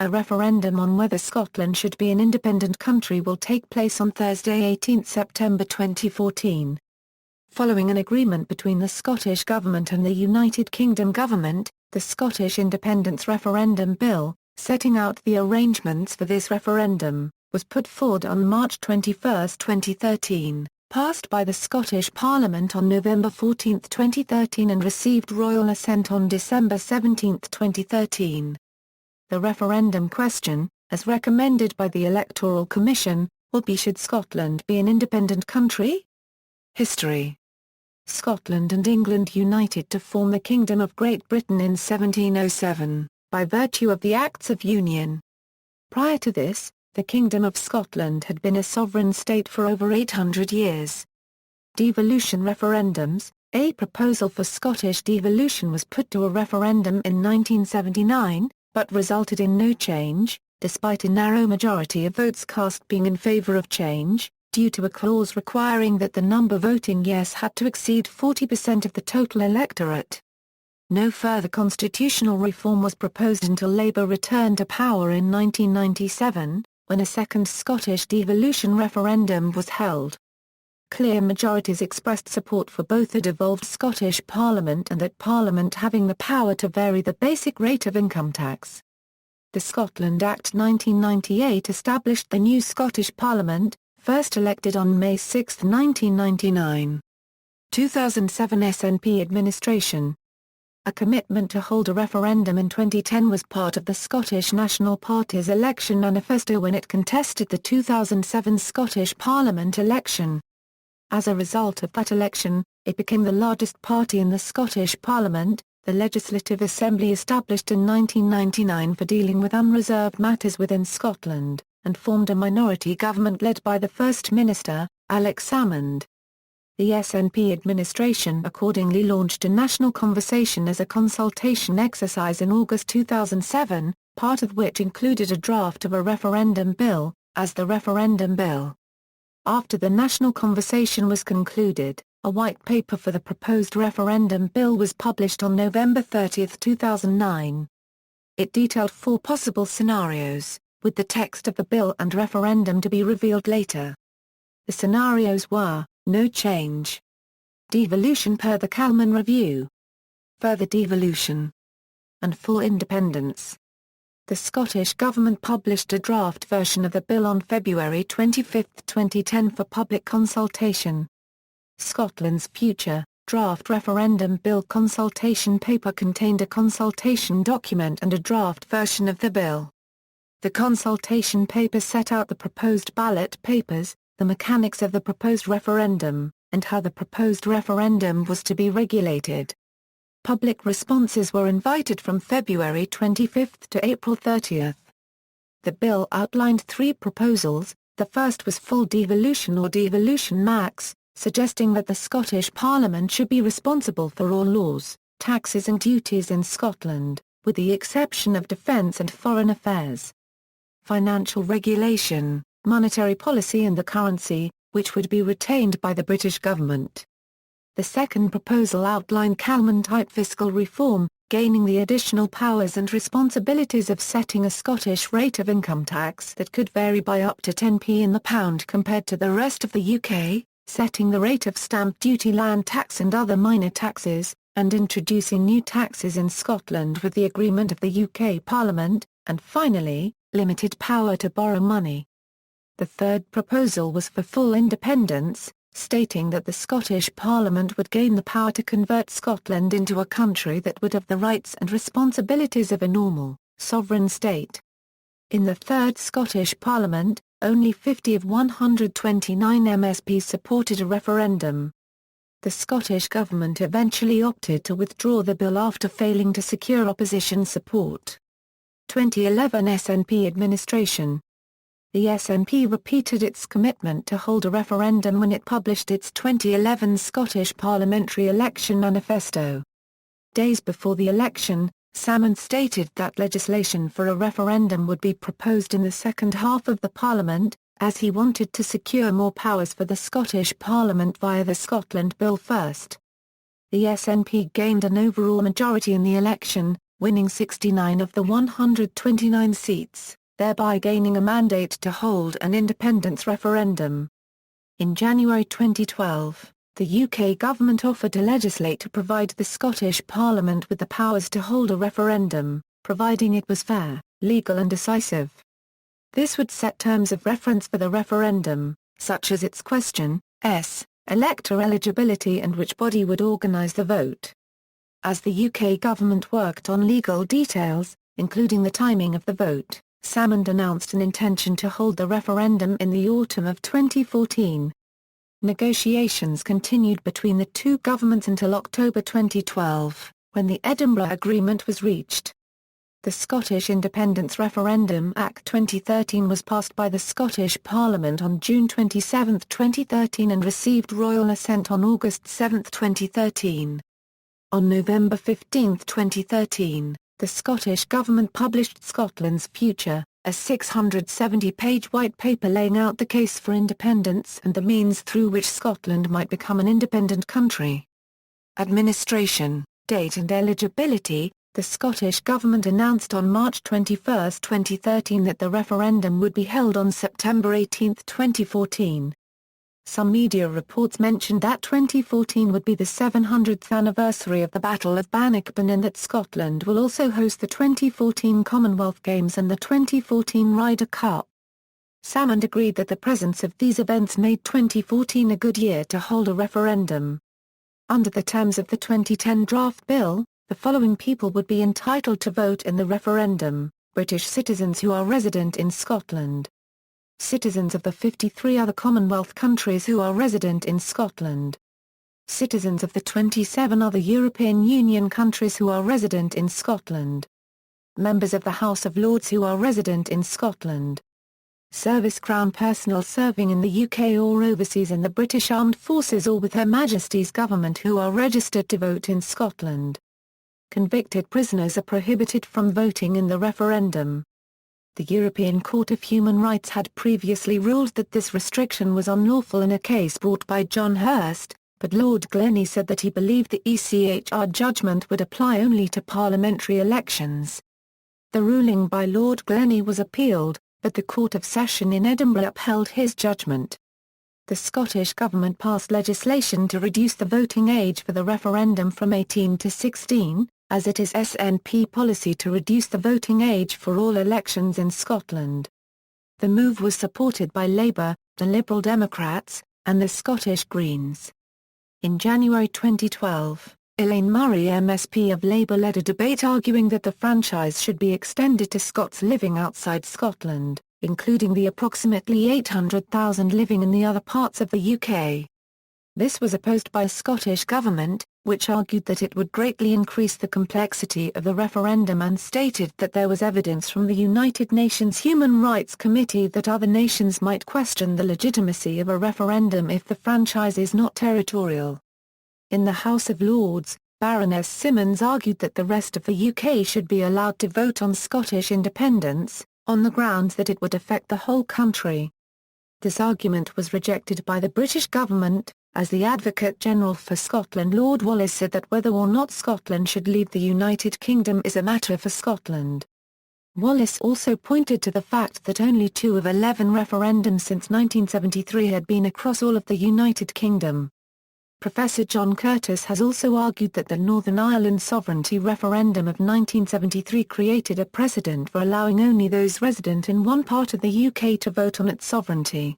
A referendum on whether Scotland should be an independent country will take place on Thursday 18 September 2014. Following an agreement between the Scottish Government and the United Kingdom Government, the Scottish Independence Referendum Bill, setting out the arrangements for this referendum, was put forward on March 21, 2013, passed by the Scottish Parliament on November 14, 2013 and received Royal Assent on December 17, 2013. The referendum question, as recommended by the Electoral Commission, will be: should Scotland be an independent country? History. Scotland and England united to form the Kingdom of Great Britain in 1707, by virtue of the Acts of Union. Prior to this, the Kingdom of Scotland had been a sovereign state for over 800 years. Devolution referendums. A proposal for Scottish devolution was put to a referendum in 1979, but resulted in no change, despite a narrow majority of votes cast being in favour of change, due to a clause requiring that the number voting yes had to exceed 40% of the total electorate. No further constitutional reform was proposed until Labour returned to power in 1997, when a second Scottish devolution referendum was held. Clear majorities expressed support for both a devolved Scottish Parliament and that Parliament having the power to vary the basic rate of income tax. The Scotland Act 1998 established the new Scottish Parliament, first elected on May 6, 1999. 2007 SNP administration. A commitment to hold a referendum in 2010 was part of the Scottish National Party's election manifesto when it contested the 2007 Scottish Parliament election. As a result of that election, it became the largest party in the Scottish Parliament, the Legislative Assembly established in 1999 for dealing with unreserved matters within Scotland, and formed a minority government led by the First Minister, Alex Salmond. The SNP administration accordingly launched a national conversation as a consultation exercise in August 2007, part of which included a draft of a referendum bill, as the referendum bill. After the national conversation was concluded, a white paper for the proposed referendum bill was published on November 30, 2009. It detailed 4 possible scenarios, with the text of the bill and referendum to be revealed later. The scenarios were: no change, devolution per the Kalman Review, further devolution, and full independence. The Scottish Government published a draft version of the bill on February 25, 2010 for public consultation. Scotland's Future, draft referendum bill consultation paper contained a consultation document and a draft version of the bill. The consultation paper set out the proposed ballot papers, the mechanics of the proposed referendum, and how the proposed referendum was to be regulated. Public responses were invited from February 25 to April 30. The bill outlined 3 proposals. The first was full devolution or devolution max, suggesting that the Scottish Parliament should be responsible for all laws, taxes and duties in Scotland, with the exception of defence and foreign affairs. Financial regulation, monetary policy and the currency, which would be retained by the British government. The second proposal outlined Kalman-type fiscal reform, gaining the additional powers and responsibilities of setting a Scottish rate of income tax that could vary by up to 10p in the pound compared to the rest of the UK, setting the rate of stamp duty, land tax and other minor taxes, and introducing new taxes in Scotland with the agreement of the UK Parliament, and finally, limited power to borrow money. The third proposal was for full independence, stating that the Scottish Parliament would gain the power to convert Scotland into a country that would have the rights and responsibilities of a normal, sovereign state. In the Third Scottish Parliament, only 50 of 129 MSPs supported a referendum. The Scottish Government eventually opted to withdraw the bill after failing to secure opposition support. 2011 SNP administration. The SNP repeated its commitment to hold a referendum when it published its 2011 Scottish Parliamentary Election Manifesto. Days before the election, Salmond stated that legislation for a referendum would be proposed in the second half of the Parliament, as he wanted to secure more powers for the Scottish Parliament via the Scotland Bill first. The SNP gained an overall majority in the election, winning 69 of the 129 seats, thereby gaining a mandate to hold an independence referendum. In January 2012, the UK government offered to legislate to provide the Scottish Parliament with the powers to hold a referendum, providing it was fair, legal and decisive. This would set terms of reference for the referendum, such as its question, elector eligibility and which body would organise the vote. As the UK government worked on legal details, including the timing of the vote, Salmond announced an intention to hold the referendum in the autumn of 2014. Negotiations continued between the two governments until October 2012, when the Edinburgh Agreement was reached. The Scottish Independence Referendum Act 2013 was passed by the Scottish Parliament on June 27, 2013 and received Royal Assent on August 7, 2013. On November 15, 2013, the Scottish Government published Scotland's Future, a 670-page white paper laying out the case for independence and the means through which Scotland might become an independent country. Administration, date and eligibility. The Scottish Government announced on March 21, 2013 that the referendum would be held on September 18, 2014. Some media reports mentioned that 2014 would be the 700th anniversary of the Battle of Bannockburn and that Scotland will also host the 2014 Commonwealth Games and the 2014 Ryder Cup. Salmond agreed that the presence of these events made 2014 a good year to hold a referendum. Under the terms of the 2010 draft bill, the following people would be entitled to vote in the referendum: British citizens who are resident in Scotland. Citizens of the 53 other Commonwealth countries who are resident in Scotland. Citizens of the 27 other European Union countries who are resident in Scotland. Members of the House of Lords who are resident in Scotland. Service Crown personnel serving in the UK or overseas in the British Armed Forces or with Her Majesty's Government who are registered to vote in Scotland. Convicted prisoners are prohibited from voting in the referendum. The European Court of Human Rights had previously ruled that this restriction was unlawful in a case brought by John Hirst, but Lord Glennie said that he believed the ECHR judgment would apply only to parliamentary elections. The ruling by Lord Glennie was appealed, but the Court of Session in Edinburgh upheld his judgment. The Scottish Government passed legislation to reduce the voting age for the referendum from 18 to 16, as it is SNP policy to reduce the voting age for all elections in Scotland. The move was supported by Labour, the Liberal Democrats, and the Scottish Greens. In January 2012, Elaine Murray MSP of Labour led a debate arguing that the franchise should be extended to Scots living outside Scotland, including the approximately 800,000 living in the other parts of the UK. This was opposed by the Scottish Government, which argued that it would greatly increase the complexity of the referendum and stated that there was evidence from the United Nations Human Rights Committee that other nations might question the legitimacy of a referendum if the franchise is not territorial. In the House of Lords, Baroness Simmons argued that the rest of the UK should be allowed to vote on Scottish independence, on the grounds that it would affect the whole country. This argument was rejected by the British government, as the Advocate General for Scotland Lord Wallace said that whether or not Scotland should leave the United Kingdom is a matter for Scotland. Wallace also pointed to the fact that only 2 of 11 referendums since 1973 had been across all of the United Kingdom. Professor John Curtis has also argued that the Northern Ireland sovereignty referendum of 1973 created a precedent for allowing only those resident in one part of the UK to vote on its sovereignty.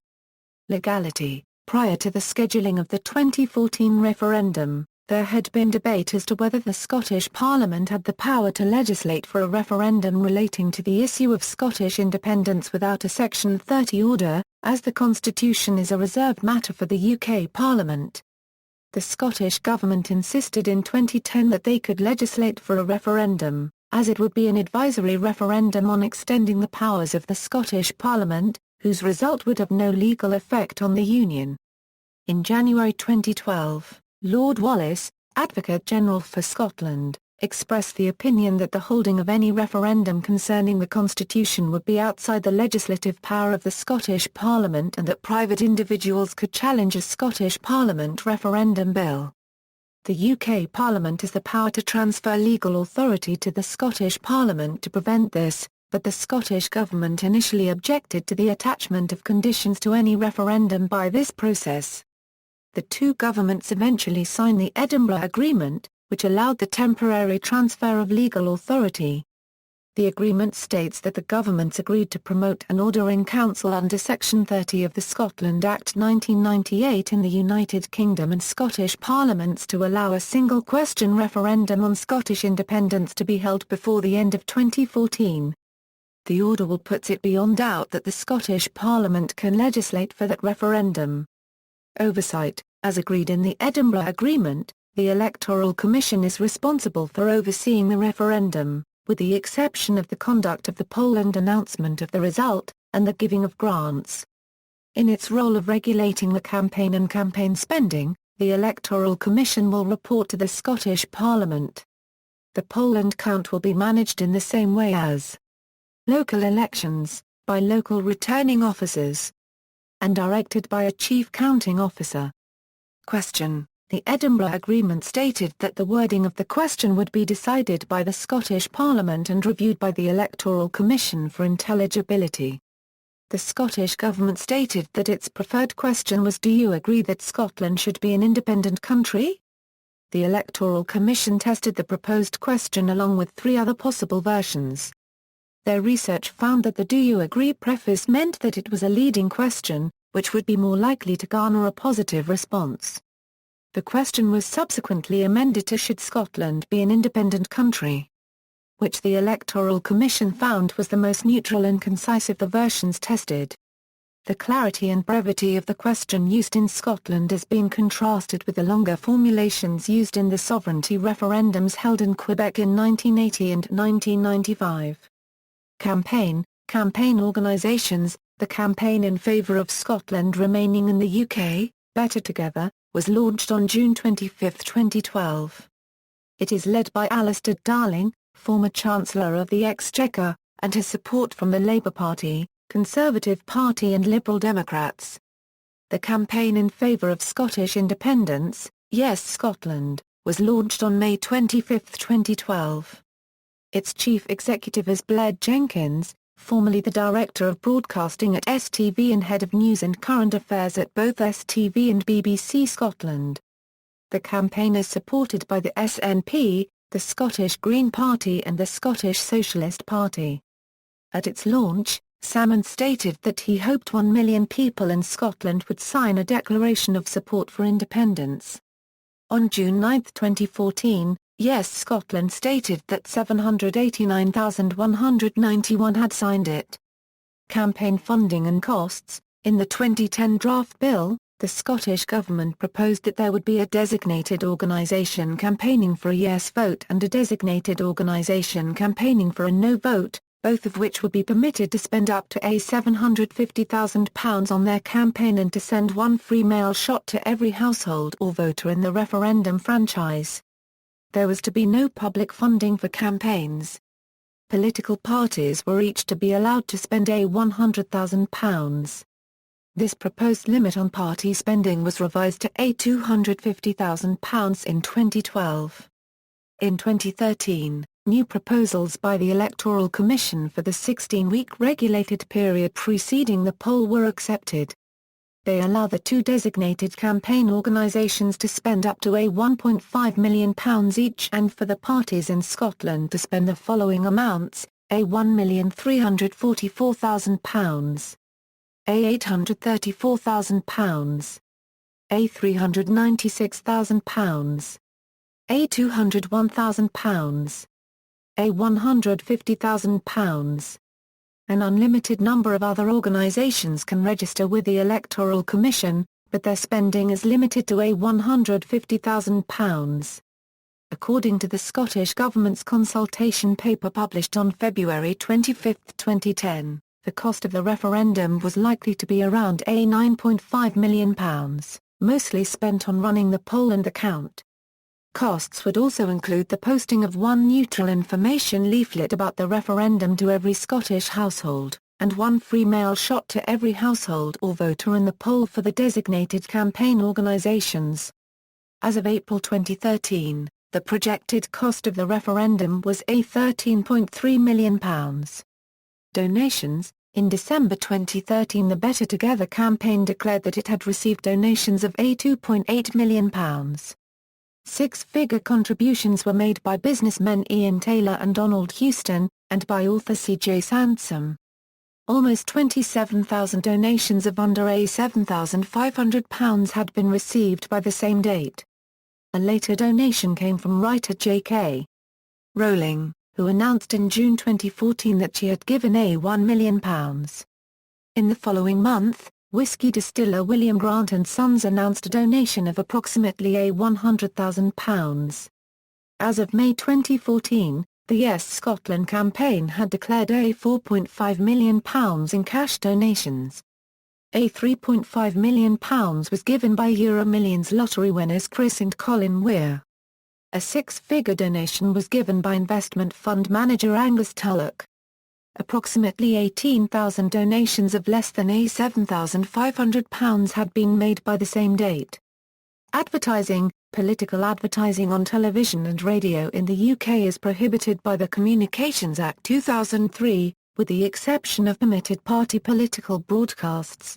Legality. Prior to the scheduling of the 2014 referendum, there had been debate as to whether the Scottish Parliament had the power to legislate for a referendum relating to the issue of Scottish independence without a Section 30 order, as the Constitution is a reserved matter for the UK Parliament. The Scottish Government insisted in 2010 that they could legislate for a referendum, as it would be an advisory referendum on extending the powers of the Scottish Parliament, whose result would have no legal effect on the Union. In January 2012, Lord Wallace, Advocate General for Scotland, expressed the opinion that the holding of any referendum concerning the Constitution would be outside the legislative power of the Scottish Parliament and that private individuals could challenge a Scottish Parliament referendum bill. The UK Parliament has the power to transfer legal authority to the Scottish Parliament to prevent this, but the Scottish Government initially objected to the attachment of conditions to any referendum by this process. The two governments eventually signed the Edinburgh Agreement, which allowed the temporary transfer of legal authority. The agreement states that the governments agreed to promote an order in council under Section 30 of the Scotland Act 1998 in the United Kingdom and Scottish parliaments to allow a single question referendum on Scottish independence to be held before the end of 2014. The order will put it beyond doubt that the Scottish Parliament can legislate for that referendum. Oversight, as agreed in the Edinburgh Agreement, the Electoral Commission is responsible for overseeing the referendum, with the exception of the conduct of the poll and announcement of the result, and the giving of grants. In its role of regulating the campaign and campaign spending, the Electoral Commission will report to the Scottish Parliament. The poll and count will be managed in the same way as local elections, by local returning officers, and directed by a chief counting officer. Question: The Edinburgh Agreement stated that the wording of the question would be decided by the Scottish Parliament and reviewed by the Electoral Commission for intelligibility. The Scottish Government stated that its preferred question was "Do you agree that Scotland should be an independent country?" The Electoral Commission tested the proposed question along with 3 other possible versions. Their research found that the "Do you agree" preface meant that it was a leading question, which would be more likely to garner a positive response. The question was subsequently amended to "Should Scotland be an independent country?", which the Electoral Commission found was the most neutral and concise of the versions tested. The clarity and brevity of the question used in Scotland has been contrasted with the longer formulations used in the sovereignty referendums held in Quebec in 1980 and 1995. Campaign organisations. The campaign in favour of Scotland remaining in the UK, Better Together, was launched on June 25, 2012. It is led by Alistair Darling, former Chancellor of the Exchequer, and has support from the Labour Party, Conservative Party and Liberal Democrats. The campaign in favour of Scottish independence, Yes Scotland, was launched on May 25, 2012. Its chief executive is Blair Jenkins, formerly the Director of Broadcasting at STV and Head of News and Current Affairs at both STV and BBC Scotland. The campaign is supported by the SNP, the Scottish Green Party and the Scottish Socialist Party. At its launch, Salmond stated that he hoped 1 million people in Scotland would sign a declaration of support for independence. On June 9, 2014, Yes Scotland stated that 789,191 had signed it. Campaign funding and costs. In the 2010 draft bill, the Scottish Government proposed that there would be a designated organisation campaigning for a yes vote and a designated organisation campaigning for a no vote, both of which would be permitted to spend up to £750,000 on their campaign and to send 1 free mail shot to every household or voter in the referendum franchise. There was to be no public funding for campaigns. Political parties were each to be allowed to spend £100,000. This proposed limit on party spending was revised to £250,000 in 2012. In 2013, new proposals by the Electoral Commission for the 16-week regulated period preceding the poll were accepted. They allow the 2 designated campaign organisations to spend up to £1.5 million each and for the parties in Scotland to spend the following amounts: £1,344,000, £834,000, £396,000, £201,000, £150,000. An unlimited number of other organisations can register with the Electoral Commission, but their spending is limited to £150,000. According to the Scottish Government's consultation paper published on February 25, 2010, the cost of the referendum was likely to be around £9.5 million, mostly spent on running the poll and the count. Costs would also include the posting of 1 neutral information leaflet about the referendum to every Scottish household, and 1 free mail shot to every household or voter in the poll for the designated campaign organisations. As of April 2013, the projected cost of the referendum was £13.3 million. Donations. In December 2013, the Better Together campaign declared that it had received donations of £2.8 million. Six-figure contributions were made by businessmen Ian Taylor and Donald Houston, and by author C.J. Sansom. Almost 27,000 donations of under £7,500 had been received by the same date. A later donation came from writer J.K. Rowling, who announced in June 2014 that she had given £1 million. In the following month, whiskey distiller William Grant and Sons announced a donation of approximately £100,000. As of May 2014, the Yes Scotland campaign had declared £4.5 million in cash donations. £3.5 million was given by EuroMillions lottery winners Chris and Colin Weir. A six-figure donation was given by investment fund manager Angus Tulloch. Approximately 18,000 donations of less than £7,500 had been made by the same date. Advertising. Political advertising on television and radio in the UK is prohibited by the Communications Act 2003, with the exception of permitted party political broadcasts.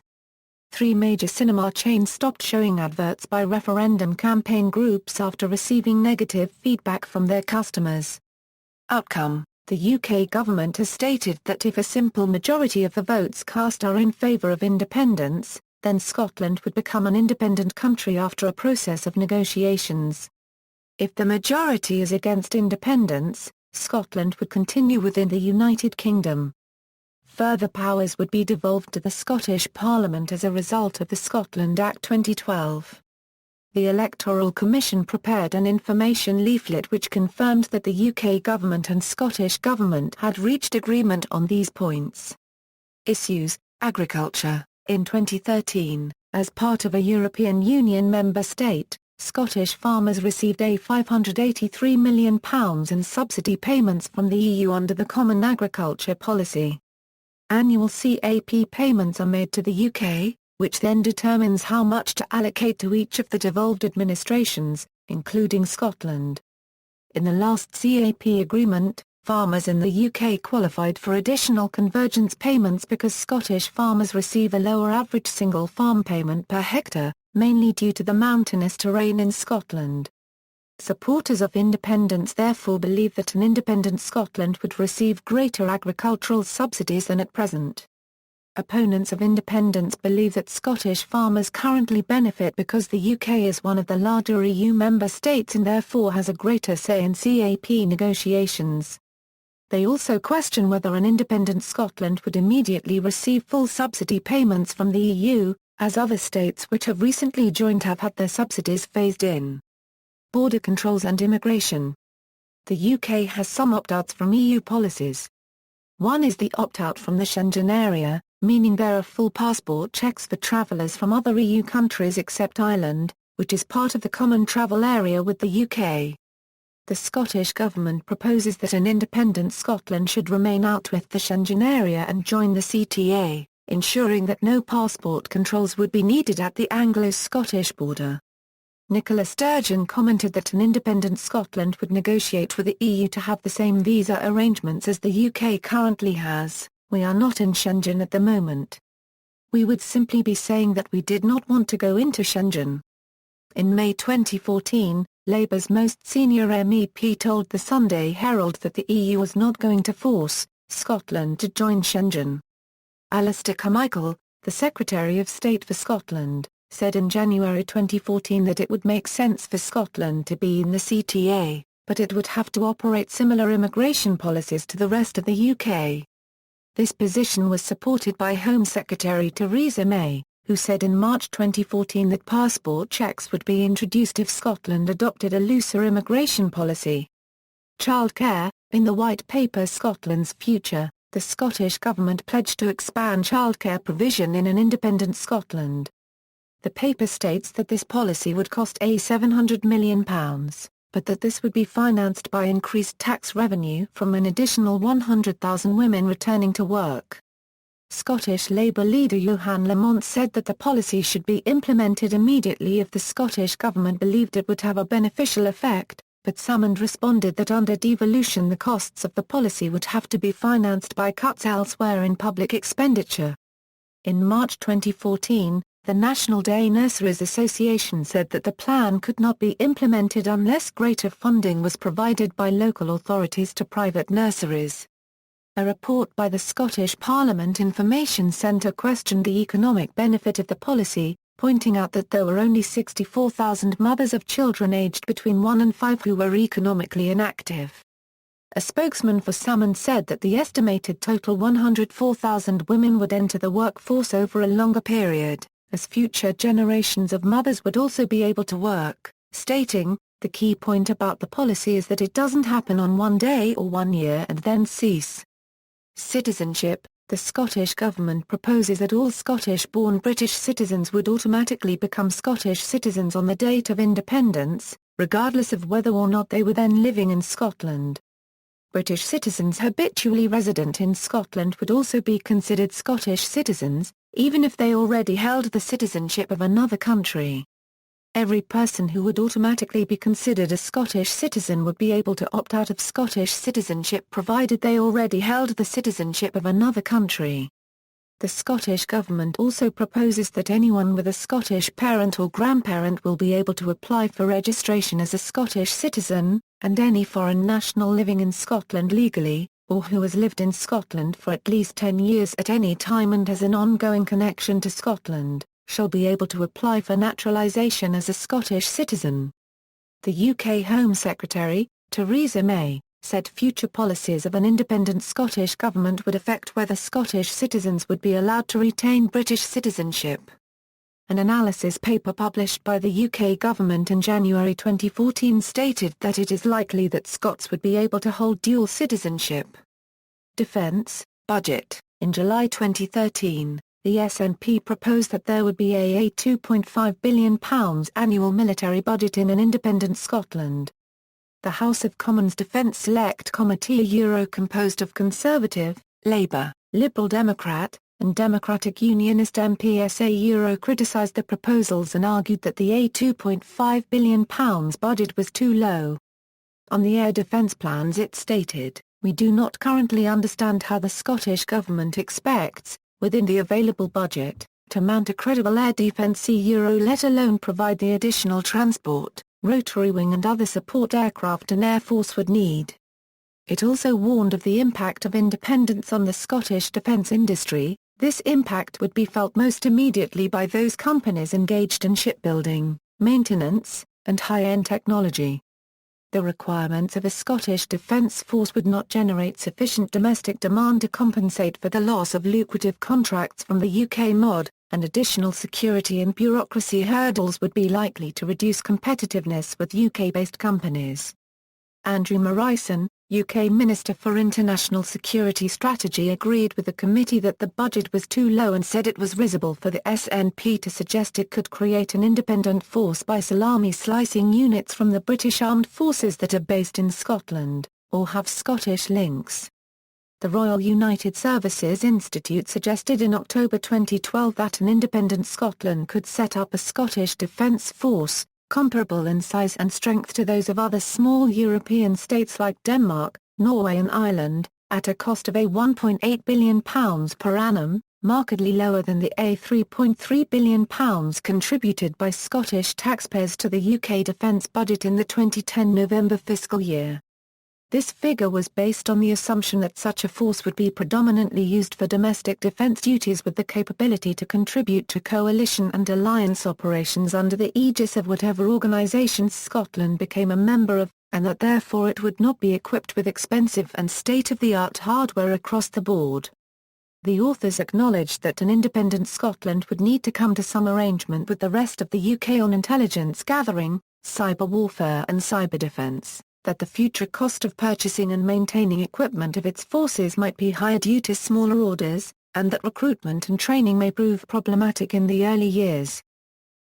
3 major cinema chains stopped showing adverts by referendum campaign groups after receiving negative feedback from their customers. Outcome. The UK government has stated that if a simple majority of the votes cast are in favour of independence, then Scotland would become an independent country after a process of negotiations. If the majority is against independence, Scotland would continue within the United Kingdom. Further powers would be devolved to the Scottish Parliament as a result of the Scotland Act 2012. The Electoral Commission prepared an information leaflet which confirmed that the UK government and Scottish government had reached agreement on these points. Issues. Agriculture. In 2013, as part of a European Union member state, Scottish farmers received £583 million in subsidy payments from the EU under the Common Agriculture Policy. Annual CAP payments are made to the UK, which then determines how much to allocate to each of the devolved administrations, including Scotland. In the last CAP agreement, farmers in the UK qualified for additional convergence payments because Scottish farmers receive a lower average single farm payment per hectare, mainly due to the mountainous terrain in Scotland. Supporters of independence therefore believe that an independent Scotland would receive greater agricultural subsidies than at present. Opponents of independence believe that Scottish farmers currently benefit because the UK is one of the larger EU member states and therefore has a greater say in CAP negotiations. They also question whether an independent Scotland would immediately receive full subsidy payments from the EU, as other states which have recently joined have had their subsidies phased in. Border controls and immigration. The UK has some opt-outs from EU policies. One is the opt-out from the Schengen area, meaning there are full passport checks for travellers from other EU countries except Ireland, which is part of the common travel area with the UK. The Scottish Government proposes that an independent Scotland should remain out with the Schengen area and join the CTA, ensuring that no passport controls would be needed at the Anglo-Scottish border. Nicola Sturgeon commented that an independent Scotland would negotiate with the EU to have the same visa arrangements as the UK currently has. "We are not in Schengen at the moment. We would simply be saying that we did not want to go into Schengen." In May 2014, Labour's most senior MEP told the Sunday Herald that the EU was not going to force Scotland to join Schengen. Alistair Carmichael, the Secretary of State for Scotland, said in January 2014 that it would make sense for Scotland to be in the CTA, but it would have to operate similar immigration policies to the rest of the UK. This position was supported by Home Secretary Theresa May, who said in March 2014 that passport checks would be introduced if Scotland adopted a looser immigration policy. Childcare. In the White Paper Scotland's Future, the Scottish Government pledged to expand childcare provision in an independent Scotland. The paper states that this policy would cost £700 million, but that this would be financed by increased tax revenue from an additional 100,000 women returning to work. Scottish Labour leader Johan Lamont said that the policy should be implemented immediately if the Scottish Government believed it would have a beneficial effect, but Salmond responded that under devolution the costs of the policy would have to be financed by cuts elsewhere in public expenditure. In March 2014, the National Day Nurseries Association said that the plan could not be implemented unless greater funding was provided by local authorities to private nurseries. A report by the Scottish Parliament Information Centre questioned the economic benefit of the policy, pointing out that there were only 64,000 mothers of children aged between 1 and 5 who were economically inactive. A spokesman for Salmond said that the estimated total 104,000 women would enter the workforce over a longer period, as future generations of mothers would also be able to work, stating, "The key point about the policy is that it doesn't happen on one day or 1 year and then cease." Citizenship. The Scottish Government proposes that all Scottish-born British citizens would automatically become Scottish citizens on the date of independence, regardless of whether or not they were then living in Scotland. British citizens habitually resident in Scotland would also be considered Scottish citizens, even if they already held the citizenship of another country. Every person who would automatically be considered a Scottish citizen would be able to opt out of Scottish citizenship provided they already held the citizenship of another country. The Scottish Government also proposes that anyone with a Scottish parent or grandparent will be able to apply for registration as a Scottish citizen, and any foreign national living in Scotland legally, or who has lived in Scotland for at least 10 years at any time and has an ongoing connection to Scotland, shall be able to apply for naturalisation as a Scottish citizen. The UK Home Secretary, Theresa May, said future policies of an independent Scottish Government would affect whether Scottish citizens would be allowed to retain British citizenship. An analysis paper published by the UK Government in January 2014 stated that it is likely that Scots would be able to hold dual citizenship. Defence, Budget. In July 2013, the SNP proposed that there would be a £2.5 billion annual military budget in an independent Scotland. The House of Commons Defence Select Committee composed of Conservative, Labour, Liberal Democrat, and Democratic Unionist MPs criticised the proposals and argued that the £2.5 billion budget was too low. On the air defence plans it stated, "We do not currently understand how the Scottish Government expects, within the available budget, to mount a credible air defence let alone provide the additional transport, rotary wing and other support aircraft an Air Force would need." It also warned of the impact of independence on the Scottish defence industry. This impact would be felt most immediately by those companies engaged in shipbuilding, maintenance, and high-end technology. The requirements of a Scottish Defence Force would not generate sufficient domestic demand to compensate for the loss of lucrative contracts from the UK MOD, and additional security and bureaucracy hurdles would be likely to reduce competitiveness with UK-based companies. Andrew Morrison, UK Minister for International Security Strategy, agreed with the committee that the budget was too low and said it was risible for the SNP to suggest it could create an independent force by salami-slicing units from the British Armed Forces that are based in Scotland, or have Scottish links. The Royal United Services Institute suggested in October 2012 that an independent Scotland could set up a Scottish Defence Force, comparable in size and strength to those of other small European states like Denmark, Norway and Ireland, at a cost of £1.8 billion per annum, markedly lower than the £3.3 billion contributed by Scottish taxpayers to the UK defence budget in the 2010 November fiscal year. This figure was based on the assumption that such a force would be predominantly used for domestic defence duties with the capability to contribute to coalition and alliance operations under the aegis of whatever organisations Scotland became a member of, and that therefore it would not be equipped with expensive and state-of-the-art hardware across the board. The authors acknowledged that an independent Scotland would need to come to some arrangement with the rest of the UK on intelligence gathering, cyber warfare and cyber defence, that the future cost of purchasing and maintaining equipment of its forces might be higher due to smaller orders, and that recruitment and training may prove problematic in the early years.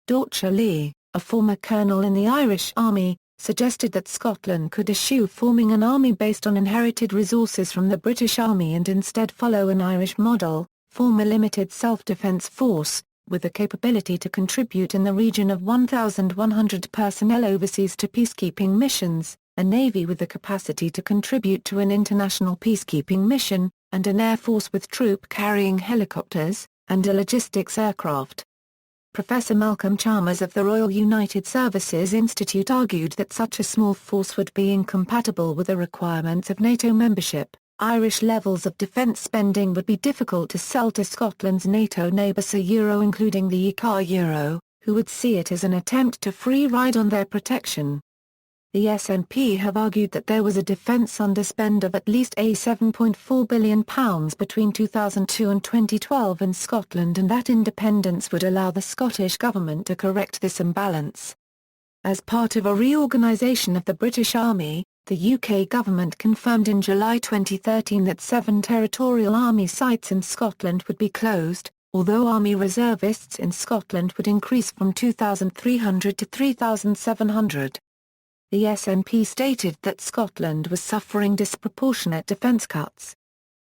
Dorcha Lee, a former colonel in the Irish Army, suggested that Scotland could eschew forming an army based on inherited resources from the British Army and instead follow an Irish model, form a limited self-defense force, with the capability to contribute in the region of 1,100 personnel overseas to peacekeeping missions, a navy with the capacity to contribute to an international peacekeeping mission, and an air force with troop-carrying helicopters, and a logistics aircraft. Professor Malcolm Chalmers of the Royal United Services Institute argued that such a small force would be incompatible with the requirements of NATO membership. Irish levels of defence spending would be difficult to sell to Scotland's NATO neighbours including the UK, who would see it as an attempt to free ride on their protection. The SNP have argued that there was a defence underspend of at least £7.4 billion between 2002 and 2012 in Scotland, and that independence would allow the Scottish Government to correct this imbalance. As part of a reorganisation of the British Army, the UK Government confirmed in July 2013 that 7 territorial army sites in Scotland would be closed, although army reservists in Scotland would increase from 2,300 to 3,700. The SNP stated that Scotland was suffering disproportionate defence cuts.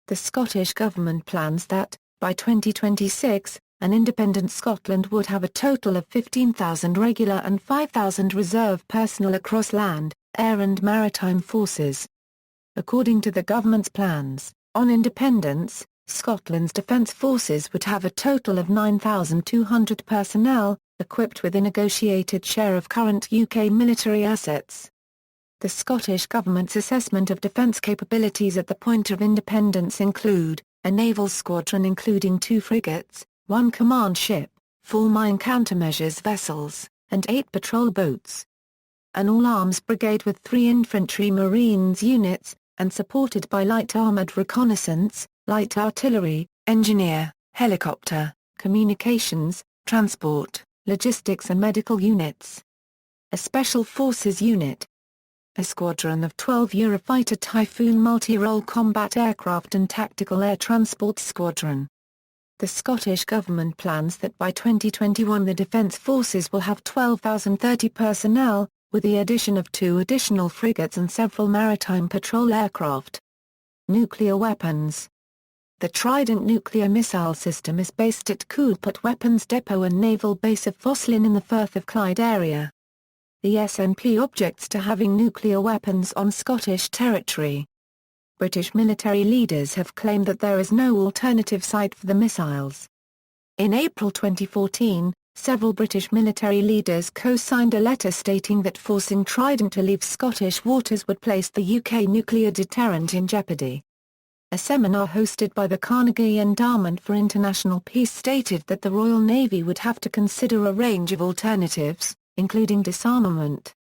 The Scottish Government plans that, by 2026, an independent Scotland would have a total of 15,000 regular and 5,000 reserve personnel across land, air and maritime forces. According to the government's plans, on independence, Scotland's defence forces would have a total of 9,200 personnel, equipped with a negotiated share of current UK military assets. The Scottish Government's assessment of defence capabilities at the point of independence include, a naval squadron including 2 frigates, 1 command ship, 4 mine countermeasures vessels, and 8 patrol boats. An all-arms brigade with 3 infantry marines units, and supported by light armoured reconnaissance, light artillery, engineer, helicopter, communications, transport, logistics and medical units. A Special Forces unit. A squadron of 12 Eurofighter Typhoon multi-role combat aircraft and tactical air transport squadron. The Scottish Government plans that by 2021 the Defence Forces will have 12,030 personnel, with the addition of 2 additional frigates and several maritime patrol aircraft. Nuclear weapons. The Trident nuclear missile system is based at Coulpit Weapons Depot and Naval Base of Foslin in the Firth of Clyde area. The SNP objects to having nuclear weapons on Scottish territory. British military leaders have claimed that there is no alternative site for the missiles. In April 2014, several British military leaders co-signed a letter stating that forcing Trident to leave Scottish waters would place the UK nuclear deterrent in jeopardy. A seminar hosted by the Carnegie Endowment for International Peace stated that the Royal Navy would have to consider a range of alternatives, including disarmament.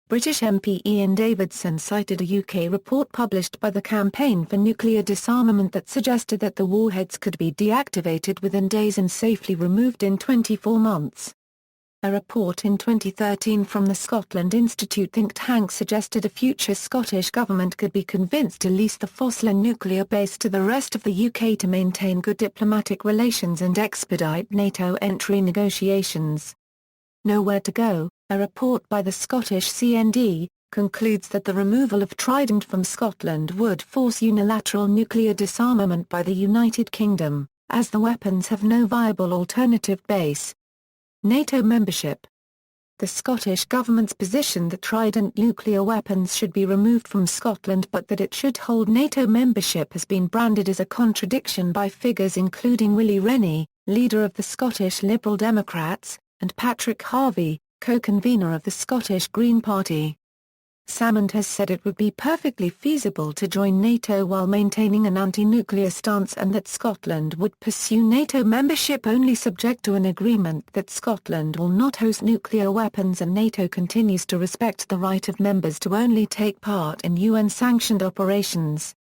British MP Ian Davidson cited a UK report published by the Campaign for Nuclear Disarmament that suggested that the warheads could be deactivated within days and safely removed in 24 months. A report in 2013 from the Scotland Institute think tank suggested a future Scottish government could be convinced to lease the Foslin nuclear base to the rest of the UK to maintain good diplomatic relations and expedite NATO entry negotiations. Nowhere to Go, a report by the Scottish CND, concludes that the removal of Trident from Scotland would force unilateral nuclear disarmament by the United Kingdom, as the weapons have no viable alternative base. NATO membership. The Scottish Government's position that Trident nuclear weapons should be removed from Scotland but that it should hold NATO membership has been branded as a contradiction by figures including Willie Rennie, leader of the Scottish Liberal Democrats, and Patrick Harvey, co-convener of the Scottish Green Party. Salmond has said it would be perfectly feasible to join NATO while maintaining an anti-nuclear stance and that Scotland would pursue NATO membership only subject to an agreement that Scotland will not host nuclear weapons and NATO continues to respect the right of members to only take part in UN-sanctioned operations.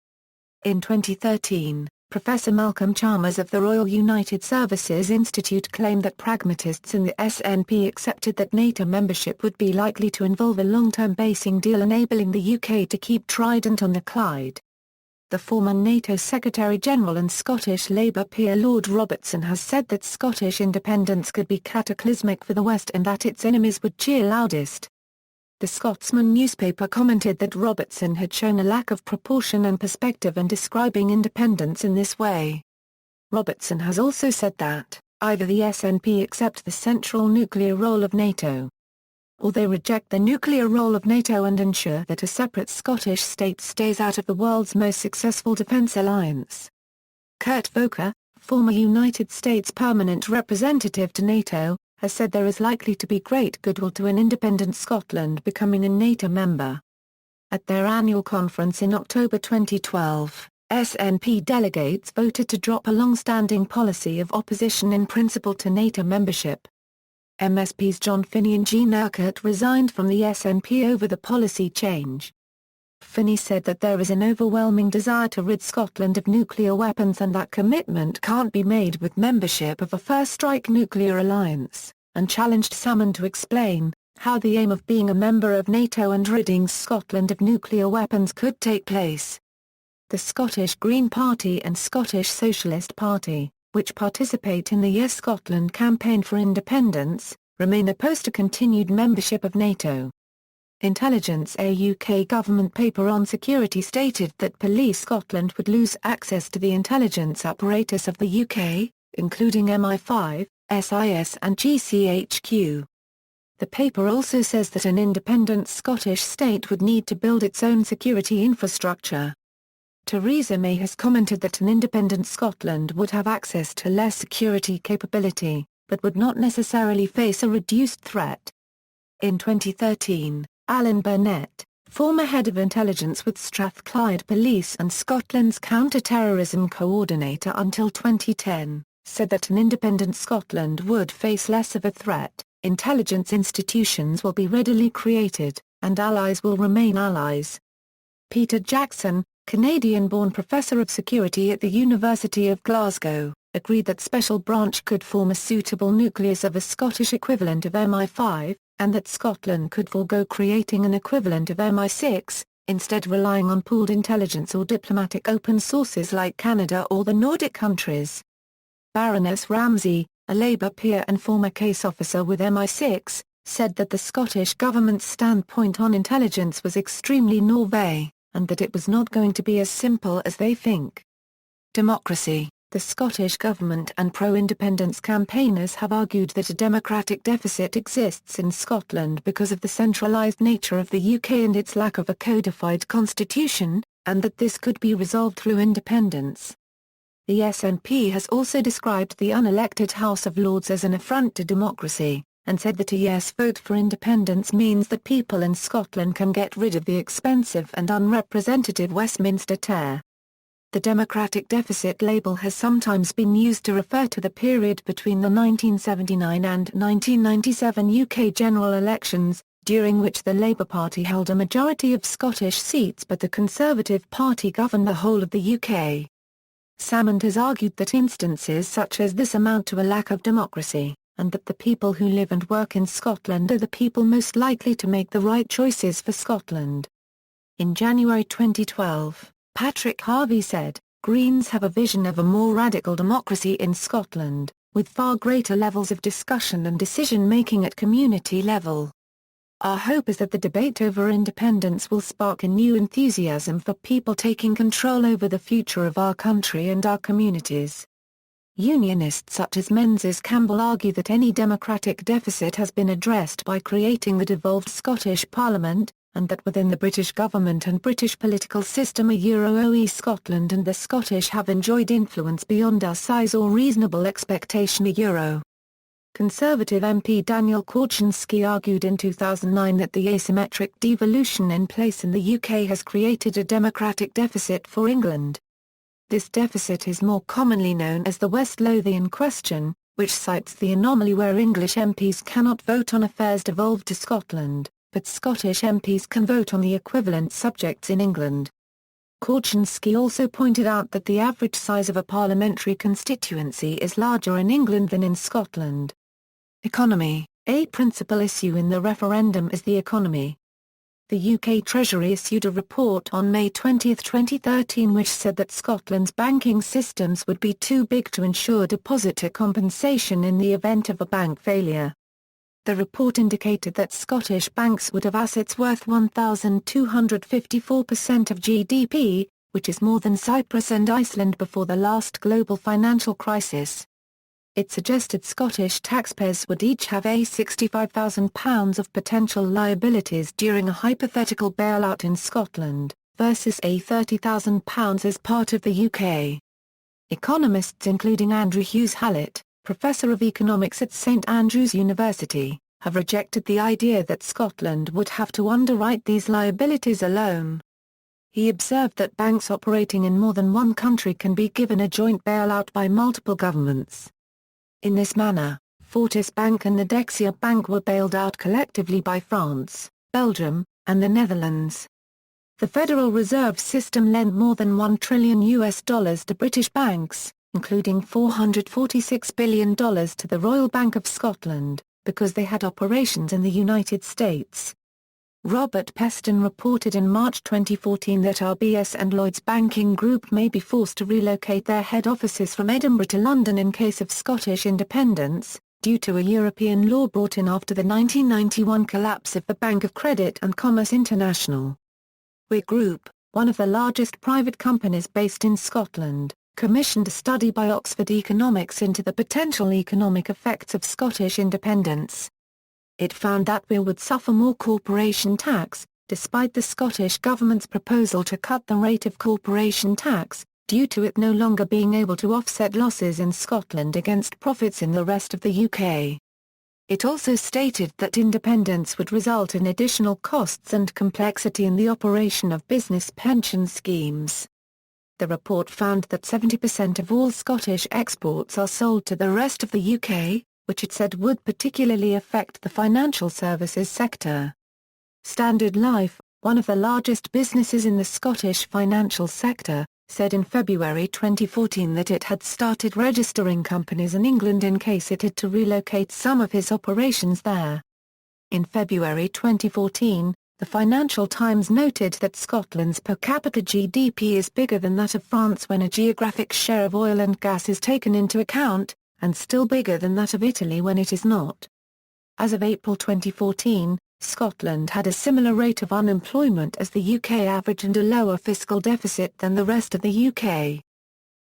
In 2013, Professor Malcolm Chalmers of the Royal United Services Institute claimed that pragmatists in the SNP accepted that NATO membership would be likely to involve a long-term basing deal enabling the UK to keep Trident on the Clyde. The former NATO Secretary-General and Scottish Labour peer Lord Robertson has said that Scottish independence could be cataclysmic for the West and that its enemies would cheer loudest. The Scotsman newspaper commented that Robertson had shown a lack of proportion and perspective in describing independence in this way. Robertson has also said that, either the SNP accept the central nuclear role of NATO, or they reject the nuclear role of NATO and ensure that a separate Scottish state stays out of the world's most successful defence alliance. Kurt Volker, former United States permanent representative to NATO, has said there is likely to be great goodwill to an independent Scotland becoming a NATO member. At their annual conference in October 2012, SNP delegates voted to drop a long-standing policy of opposition in principle to NATO membership. MSPs John Finney and Jean Urquhart resigned from the SNP over the policy change. Finney said that there is an overwhelming desire to rid Scotland of nuclear weapons and that commitment can't be made with membership of a first-strike nuclear alliance, and challenged Salmond to explain how the aim of being a member of NATO and ridding Scotland of nuclear weapons could take place. The Scottish Green Party and Scottish Socialist Party, which participate in the Yes Scotland campaign for independence, remain opposed to continued membership of NATO. Intelligence, a UK government paper on security, stated that Police Scotland would lose access to the intelligence apparatus of the UK, including MI5, SIS and GCHQ. The paper also says that an independent Scottish state would need to build its own security infrastructure. Theresa May has commented that an independent Scotland would have access to less security capability, but would not necessarily face a reduced threat. In 2013, Alan Burnett, former head of intelligence with Strathclyde Police and Scotland's counter-terrorism coordinator until 2010, said that an independent Scotland would face less of a threat, intelligence institutions will be readily created, and allies will remain allies. Peter Jackson, Canadian-born professor of security at the University of Glasgow, agreed that Special Branch could form a suitable nucleus of a Scottish equivalent of MI5, and that Scotland could forego creating an equivalent of MI6, instead relying on pooled intelligence or diplomatic open sources like Canada or the Nordic countries. Baroness Ramsay, a Labour peer and former case officer with MI6, said that the Scottish government's standpoint on intelligence was extremely naïve, and that it was not going to be as simple as they think. Democracy. The Scottish government and pro-independence campaigners have argued that a democratic deficit exists in Scotland because of the centralised nature of the UK and its lack of a codified constitution, and that this could be resolved through independence. The SNP has also described the unelected House of Lords as an affront to democracy, and said that a yes vote for independence means that people in Scotland can get rid of the expensive and unrepresentative Westminster Chair. The democratic deficit label has sometimes been used to refer to the period between the 1979 and 1997 UK general elections, during which the Labour Party held a majority of Scottish seats but the Conservative Party governed the whole of the UK. Salmond has argued that instances such as this amount to a lack of democracy, and that the people who live and work in Scotland are the people most likely to make the right choices for Scotland. In January 2012, Patrick Harvey said, "Greens have a vision of a more radical democracy in Scotland, with far greater levels of discussion and decision-making at community level. Our hope is that the debate over independence will spark a new enthusiasm for people taking control over the future of our country and our communities." Unionists such as Menzies Campbell argue that any democratic deficit has been addressed by creating the devolved Scottish Parliament, and that within the British government and British political system OE Scotland and the Scottish have enjoyed influence beyond our size or reasonable expectation euro. Conservative MP Daniel Korczynski argued in 2009 that the asymmetric devolution in place in the UK has created a democratic deficit for England. This deficit is more commonly known as the West Lothian question, which cites the anomaly where English MPs cannot vote on affairs devolved to Scotland, but Scottish MPs can vote on the equivalent subjects in England. Korczynski also pointed out that the average size of a parliamentary constituency is larger in England than in Scotland. Economy. A principal issue in the referendum is the economy. The UK Treasury issued a report on May 20, 2013 which said that Scotland's banking systems would be too big to ensure depositor compensation in the event of a bank failure. The report indicated that Scottish banks would have assets worth 1,254% of GDP, which is more than Cyprus and Iceland before the last global financial crisis. It suggested Scottish taxpayers would each have £65,000 of potential liabilities during a hypothetical bailout in Scotland, versus £30,000 as part of the UK. Economists including Andrew Hughes Hallett, Professor of Economics at St Andrews University, have rejected the idea that Scotland would have to underwrite these liabilities alone. He observed that banks operating in more than one country can be given a joint bailout by multiple governments. In this manner, Fortis Bank and the Dexia Bank were bailed out collectively by France, Belgium, and the Netherlands. The Federal Reserve System lent more than $1 trillion to British banks, including $446 billion to the Royal Bank of Scotland, because they had operations in the United States. Robert Peston reported in March 2014 that RBS and Lloyds Banking Group may be forced to relocate their head offices from Edinburgh to London in case of Scottish independence, due to a European law brought in after the 1991 collapse of the Bank of Credit and Commerce International. Weir Group, one of the largest private companies based in Scotland, commissioned a study by Oxford Economics into the potential economic effects of Scottish independence. It found that Weir would suffer more corporation tax, despite the Scottish Government's proposal to cut the rate of corporation tax, due to it no longer being able to offset losses in Scotland against profits in the rest of the UK. It also stated that independence would result in additional costs and complexity in the operation of business pension schemes. The report found that 70% of all Scottish exports are sold to the rest of the UK, which it said would particularly affect the financial services sector. Standard Life, one of the largest businesses in the Scottish financial sector, said in February 2014 that it had started registering companies in England in case it had to relocate some of its operations there. In February 2014, the Financial Times noted that Scotland's per capita GDP is bigger than that of France when a geographic share of oil and gas is taken into account, and still bigger than that of Italy when it is not. As of April 2014, Scotland had a similar rate of unemployment as the UK average and a lower fiscal deficit than the rest of the UK.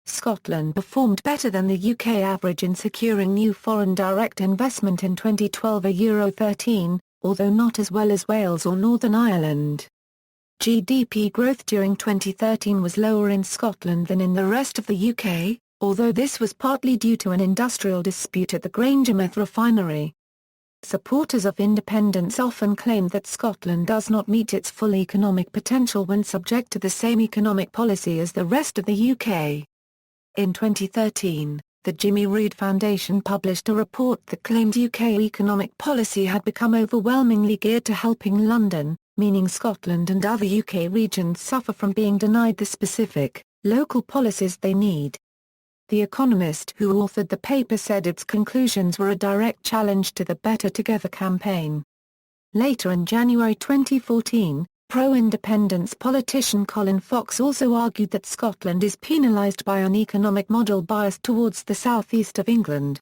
Scotland performed better than the UK average in securing new foreign direct investment in 2012 €13, although not as well as Wales or Northern Ireland. GDP growth during 2013 was lower in Scotland than in the rest of the UK, although this was partly due to an industrial dispute at the Grangemouth refinery. Supporters of independence often claim that Scotland does not meet its full economic potential when subject to the same economic policy as the rest of the UK. In 2013, the Jimmy Reid Foundation published a report that claimed UK economic policy had become overwhelmingly geared to helping London, meaning Scotland and other UK regions suffer from being denied the specific, local policies they need. The economist who authored the paper said its conclusions were a direct challenge to the Better Together campaign. Later in January 2014, pro-independence politician Colin Fox also argued that Scotland is penalised by an economic model biased towards the southeast of England.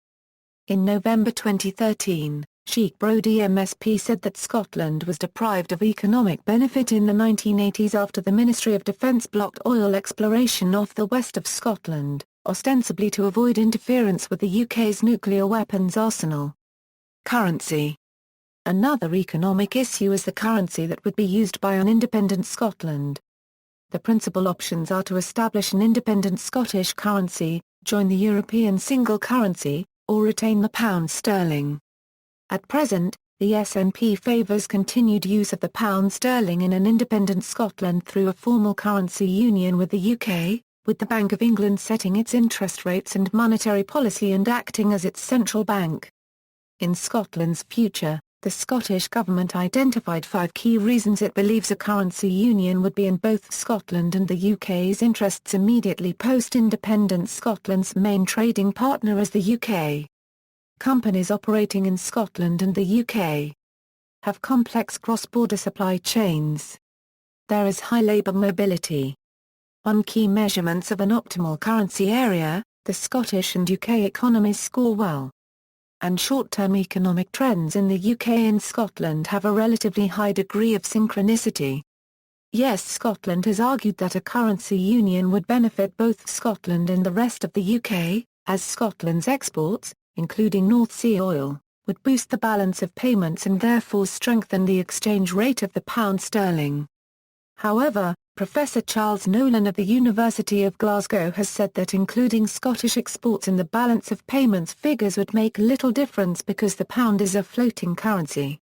In November 2013, Sheikh Brodie MSP said that Scotland was deprived of economic benefit in the 1980s after the Ministry of Defence blocked oil exploration off the west of Scotland, ostensibly to avoid interference with the UK's nuclear weapons arsenal. Currency. Another economic issue is the currency that would be used by an independent Scotland. The principal options are to establish an independent Scottish currency, join the European single currency, or retain the pound sterling. At present, the SNP favours continued use of the pound sterling in an independent Scotland through a formal currency union with the UK, with the Bank of England setting its interest rates and monetary policy and acting as its central bank. In Scotland's future, the Scottish Government identified 5 key reasons it believes a currency union would be in both Scotland and the UK's interests immediately post-independence. Scotland's main trading partner is the UK. Companies operating in Scotland and the UK have complex cross-border supply chains. There is high labour mobility. On key measurements of an optimal currency area, the Scottish and UK economies score well. And short-term economic trends in the UK and Scotland have a relatively high degree of synchronicity. Yes, Scotland has argued that a currency union would benefit both Scotland and the rest of the UK, as Scotland's exports, including North Sea oil, would boost the balance of payments and therefore strengthen the exchange rate of the pound sterling. However, Professor Charles Nolan of the University of Glasgow has said that including Scottish exports in the balance of payments figures would make little difference because the pound is a floating currency.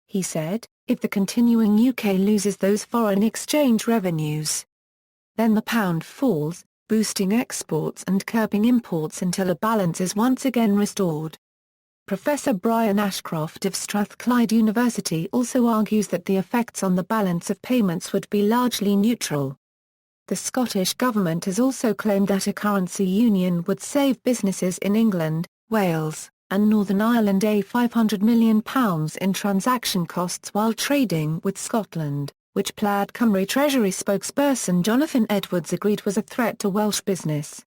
He said, if the continuing UK loses those foreign exchange revenues, then the pound falls, boosting exports and curbing imports until a balance is once again restored. Professor Brian Ashcroft of Strathclyde University also argues that the effects on the balance of payments would be largely neutral. The Scottish Government has also claimed that a currency union would save businesses in England, Wales, and Northern Ireland £500 million in transaction costs while trading with Scotland, which Plaid Cymru Treasury spokesperson Jonathan Edwards agreed was a threat to Welsh business.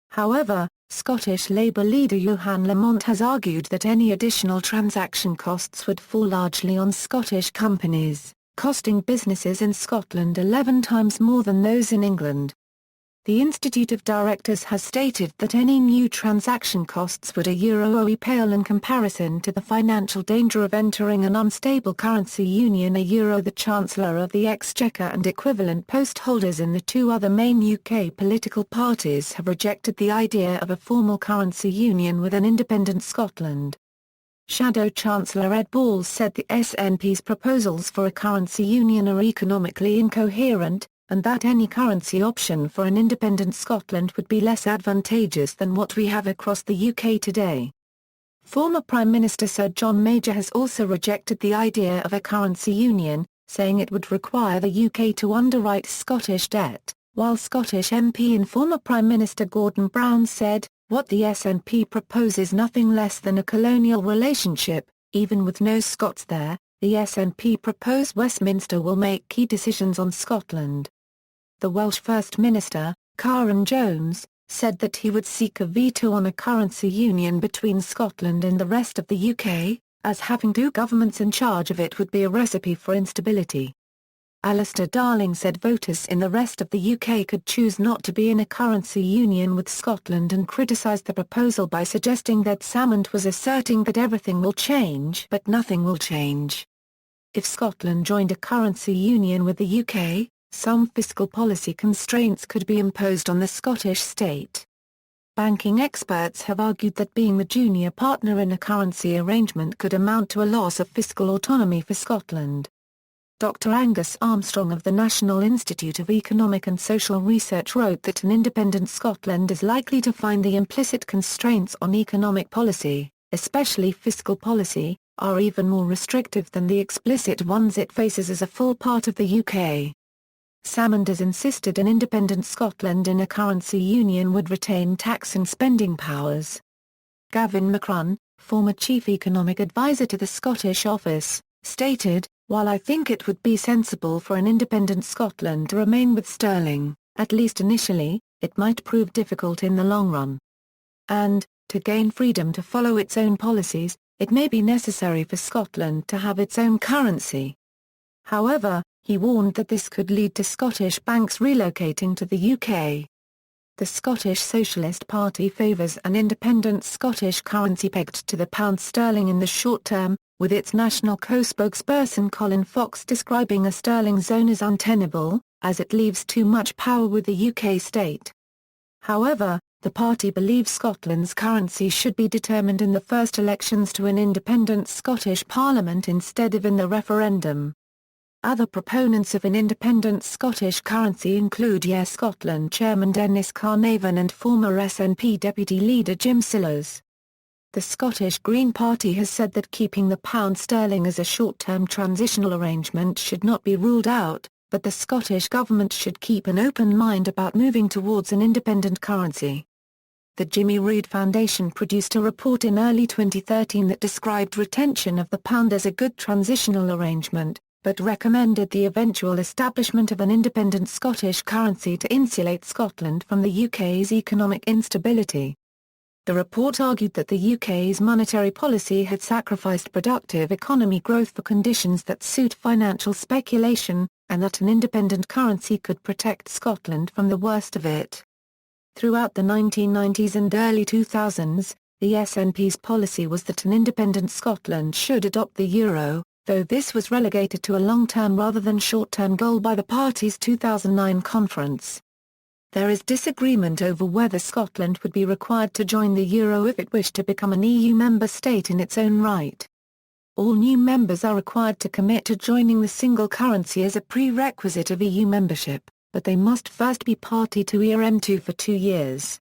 However, Scottish Labour leader Johan Lamont has argued that any additional transaction costs would fall largely on Scottish companies, costing businesses in Scotland 11 times more than those in England. The Institute of Directors has stated that any new transaction costs would €OE pale in comparison to the financial danger of entering an unstable currency union. The Chancellor of the Exchequer and equivalent post holders in the two other main UK political parties have rejected the idea of a formal currency union with an independent Scotland. Shadow Chancellor Ed Balls said the SNP's proposals for a currency union are economically incoherent, and that any currency option for an independent Scotland would be less advantageous than what we have across the UK today. Former Prime Minister Sir John Major has also rejected the idea of a currency union, saying it would require the UK to underwrite Scottish debt, while Scottish MP and former Prime Minister Gordon Brown said, "What the SNP propose is nothing less than a colonial relationship, even with no Scots there. The SNP propose Westminster will make key decisions on Scotland." The Welsh First Minister, Karen Jones, said that he would seek a veto on a currency union between Scotland and the rest of the UK, as having two governments in charge of it would be a recipe for instability. Alistair Darling said voters in the rest of the UK could choose not to be in a currency union with Scotland and criticised the proposal by suggesting that Salmond was asserting that everything will change but nothing will change. If Scotland joined a currency union with the UK, some fiscal policy constraints could be imposed on the Scottish state. Banking experts have argued that being the junior partner in a currency arrangement could amount to a loss of fiscal autonomy for Scotland. Dr. Angus Armstrong of the National Institute of Economic and Social Research wrote that an independent Scotland is likely to find the implicit constraints on economic policy, especially fiscal policy, are even more restrictive than the explicit ones it faces as a full part of the UK. Salmond has insisted an independent Scotland in a currency union would retain tax and spending powers. Gavin McCrun, former chief economic advisor to the Scottish Office, stated, "While I think it would be sensible for an independent Scotland to remain with sterling, at least initially, it might prove difficult in the long run. And, to gain freedom to follow its own policies, it may be necessary for Scotland to have its own currency." However, he warned that this could lead to Scottish banks relocating to the UK. The Scottish Socialist Party favours an independent Scottish currency pegged to the pound sterling in the short term, with its national co-spokesperson Colin Fox describing a sterling zone as untenable, as it leaves too much power with the UK state. However, the party believes Scotland's currency should be determined in the first elections to an independent Scottish Parliament instead of in the referendum. Other proponents of an independent Scottish currency include Yes Scotland chairman Dennis Carnarvon and former SNP deputy leader Jim Sillars. The Scottish Green Party has said that keeping the pound sterling as a short-term transitional arrangement should not be ruled out, but the Scottish Government should keep an open mind about moving towards an independent currency. The Jimmy Reid Foundation produced a report in early 2013 that described retention of the pound as a good transitional arrangement, but recommended the eventual establishment of an independent Scottish currency to insulate Scotland from the UK's economic instability. The report argued that the UK's monetary policy had sacrificed productive economy growth for conditions that suit financial speculation, and that an independent currency could protect Scotland from the worst of it. Throughout the 1990s and early 2000s, the SNP's policy was that an independent Scotland should adopt the euro, though this was relegated to a long-term rather than short-term goal by the party's 2009 conference. There is disagreement over whether Scotland would be required to join the euro if it wished to become an EU member state in its own right. All new members are required to commit to joining the single currency as a prerequisite of EU membership, but they must first be party to ERM2 for 2 years.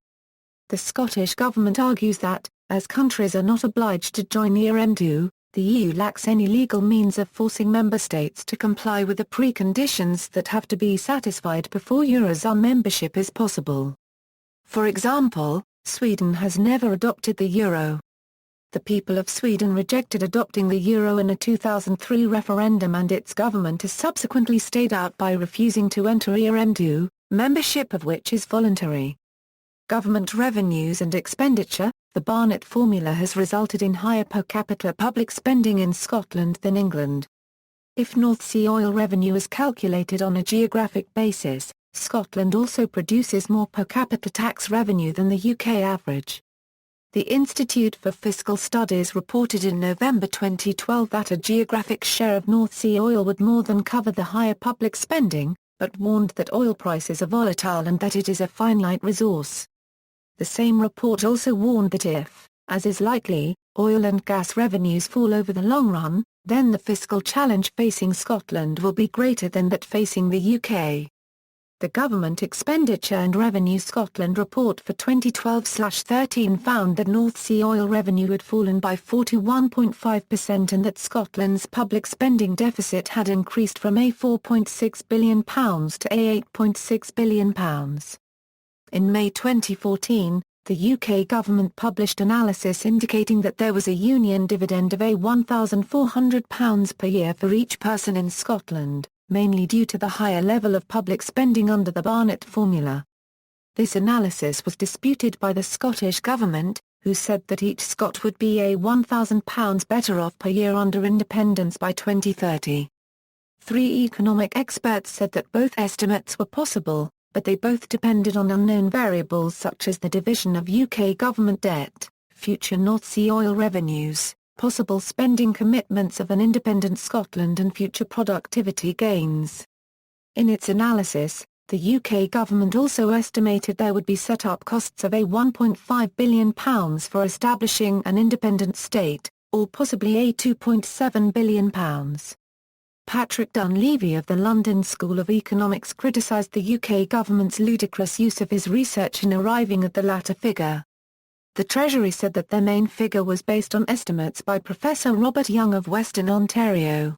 The Scottish Government argues that, as countries are not obliged to join ERM2, the EU lacks any legal means of forcing member states to comply with the preconditions that have to be satisfied before Eurozone membership is possible. For example, Sweden has never adopted the euro. The people of Sweden rejected adopting the euro in a 2003 referendum, and its government has subsequently stayed out by refusing to enter ERM2, membership of which is voluntary. Government revenues and expenditure. The Barnett formula has resulted in higher per capita public spending in Scotland than England. If North Sea oil revenue is calculated on a geographic basis, Scotland also produces more per capita tax revenue than the UK average. The Institute for Fiscal Studies reported in November 2012 that a geographic share of North Sea oil would more than cover the higher public spending, but warned that oil prices are volatile and that it is a finite resource. The same report also warned that if, as is likely, oil and gas revenues fall over the long run, then the fiscal challenge facing Scotland will be greater than that facing the UK. The Government Expenditure and Revenue Scotland report for 2012/13 found that North Sea oil revenue had fallen by 41.5% and that Scotland's public spending deficit had increased from £4.6 billion to £8.6 billion. In May 2014, the UK government published analysis indicating that there was a union dividend of £1,400 per year for each person in Scotland, mainly due to the higher level of public spending under the Barnett formula. This analysis was disputed by the Scottish Government, who said that each Scot would be £1,000 better off per year under independence by 2030. 3 economic experts said that both estimates were possible, but they both depended on unknown variables such as the division of UK government debt, future North Sea oil revenues, possible spending commitments of an independent Scotland and future productivity gains. In its analysis, the UK government also estimated there would be set-up costs of £1.5 billion for establishing an independent state, or possibly £2.7 billion. Patrick Dunleavy of the London School of Economics criticised the UK government's ludicrous use of his research in arriving at the latter figure. The Treasury said that their main figure was based on estimates by Professor Robert Young of Western Ontario.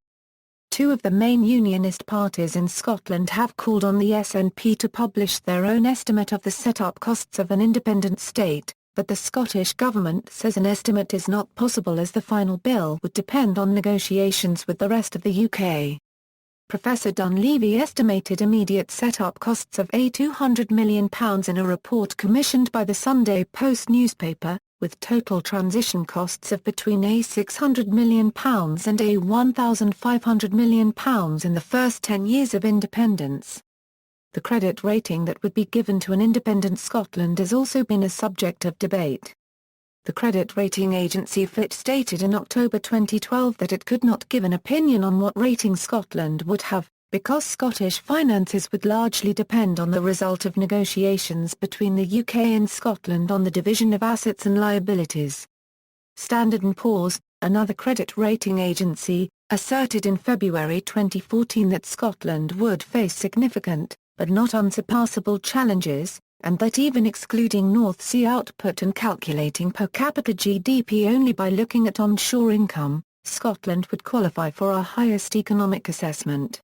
2 of the main unionist parties in Scotland have called on the SNP to publish their own estimate of the set-up costs of an independent state, but the Scottish Government says an estimate is not possible as the final bill would depend on negotiations with the rest of the UK. Professor Dunleavy estimated immediate set-up costs of £200 million in a report commissioned by the Sunday Post newspaper, with total transition costs of between £600 million and £1,500 million in the first 10 years of independence. The credit rating that would be given to an independent Scotland has also been a subject of debate. The credit rating agency Fitch stated in October 2012 that it could not give an opinion on what rating Scotland would have, because Scottish finances would largely depend on the result of negotiations between the UK and Scotland on the division of assets and liabilities. Standard & Poor's, another credit rating agency, asserted in February 2014 that Scotland would face significant, but not unsurpassable challenges, and that even excluding North Sea output and calculating per capita GDP only by looking at onshore income, Scotland would qualify for our highest economic assessment.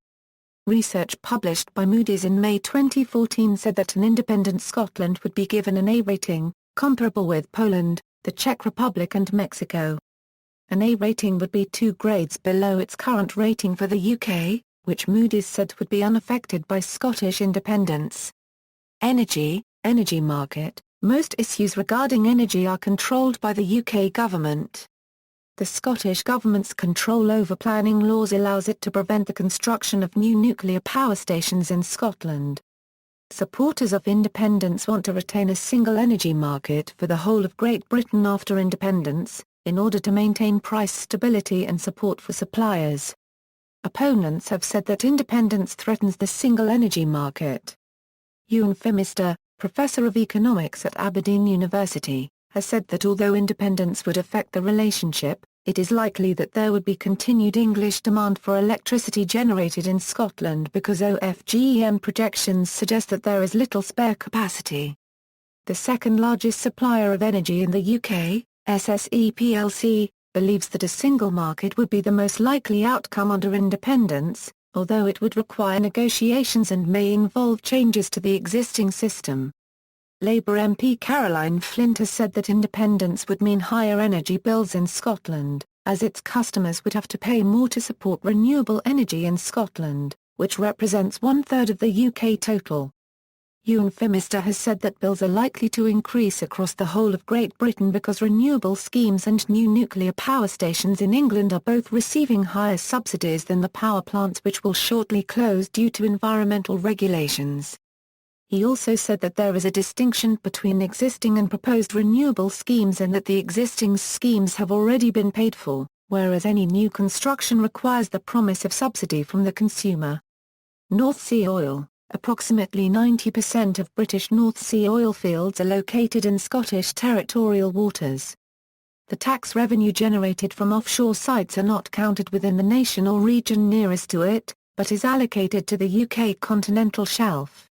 Research published by Moody's in May 2014 said that an independent Scotland would be given an A rating, comparable with Poland, the Czech Republic and Mexico. An A rating would be 2 grades below its current rating for the UK, which Moody's said would be unaffected by Scottish independence. Energy market. Most issues regarding energy are controlled by the UK government. The Scottish Government's control over planning laws allows it to prevent the construction of new nuclear power stations in Scotland. Supporters of independence want to retain a single energy market for the whole of Great Britain after independence, in order to maintain price stability and support for suppliers. Opponents have said that independence threatens the single energy market. Ewan Phimister, professor of economics at Aberdeen University, has said that although independence would affect the relationship, it is likely that there would be continued English demand for electricity generated in Scotland because OFGEM projections suggest that there is little spare capacity. The second largest supplier of energy in the UK, SSE plc, believes that a single market would be the most likely outcome under independence, although it would require negotiations and may involve changes to the existing system. Labour MP Caroline Flint has said that independence would mean higher energy bills in Scotland, as its customers would have to pay more to support renewable energy in Scotland, which represents 1/3 of the UK total. Ewan Phimister has said that bills are likely to increase across the whole of Great Britain because renewable schemes and new nuclear power stations in England are both receiving higher subsidies than the power plants which will shortly close due to environmental regulations. He also said that there is a distinction between existing and proposed renewable schemes and that the existing schemes have already been paid for, whereas any new construction requires the promise of subsidy from the consumer. North Sea oil. Approximately 90% of British North Sea oil fields are located in Scottish territorial waters. The tax revenue generated from offshore sites are not counted within the nation or region nearest to it, but is allocated to the UK continental shelf.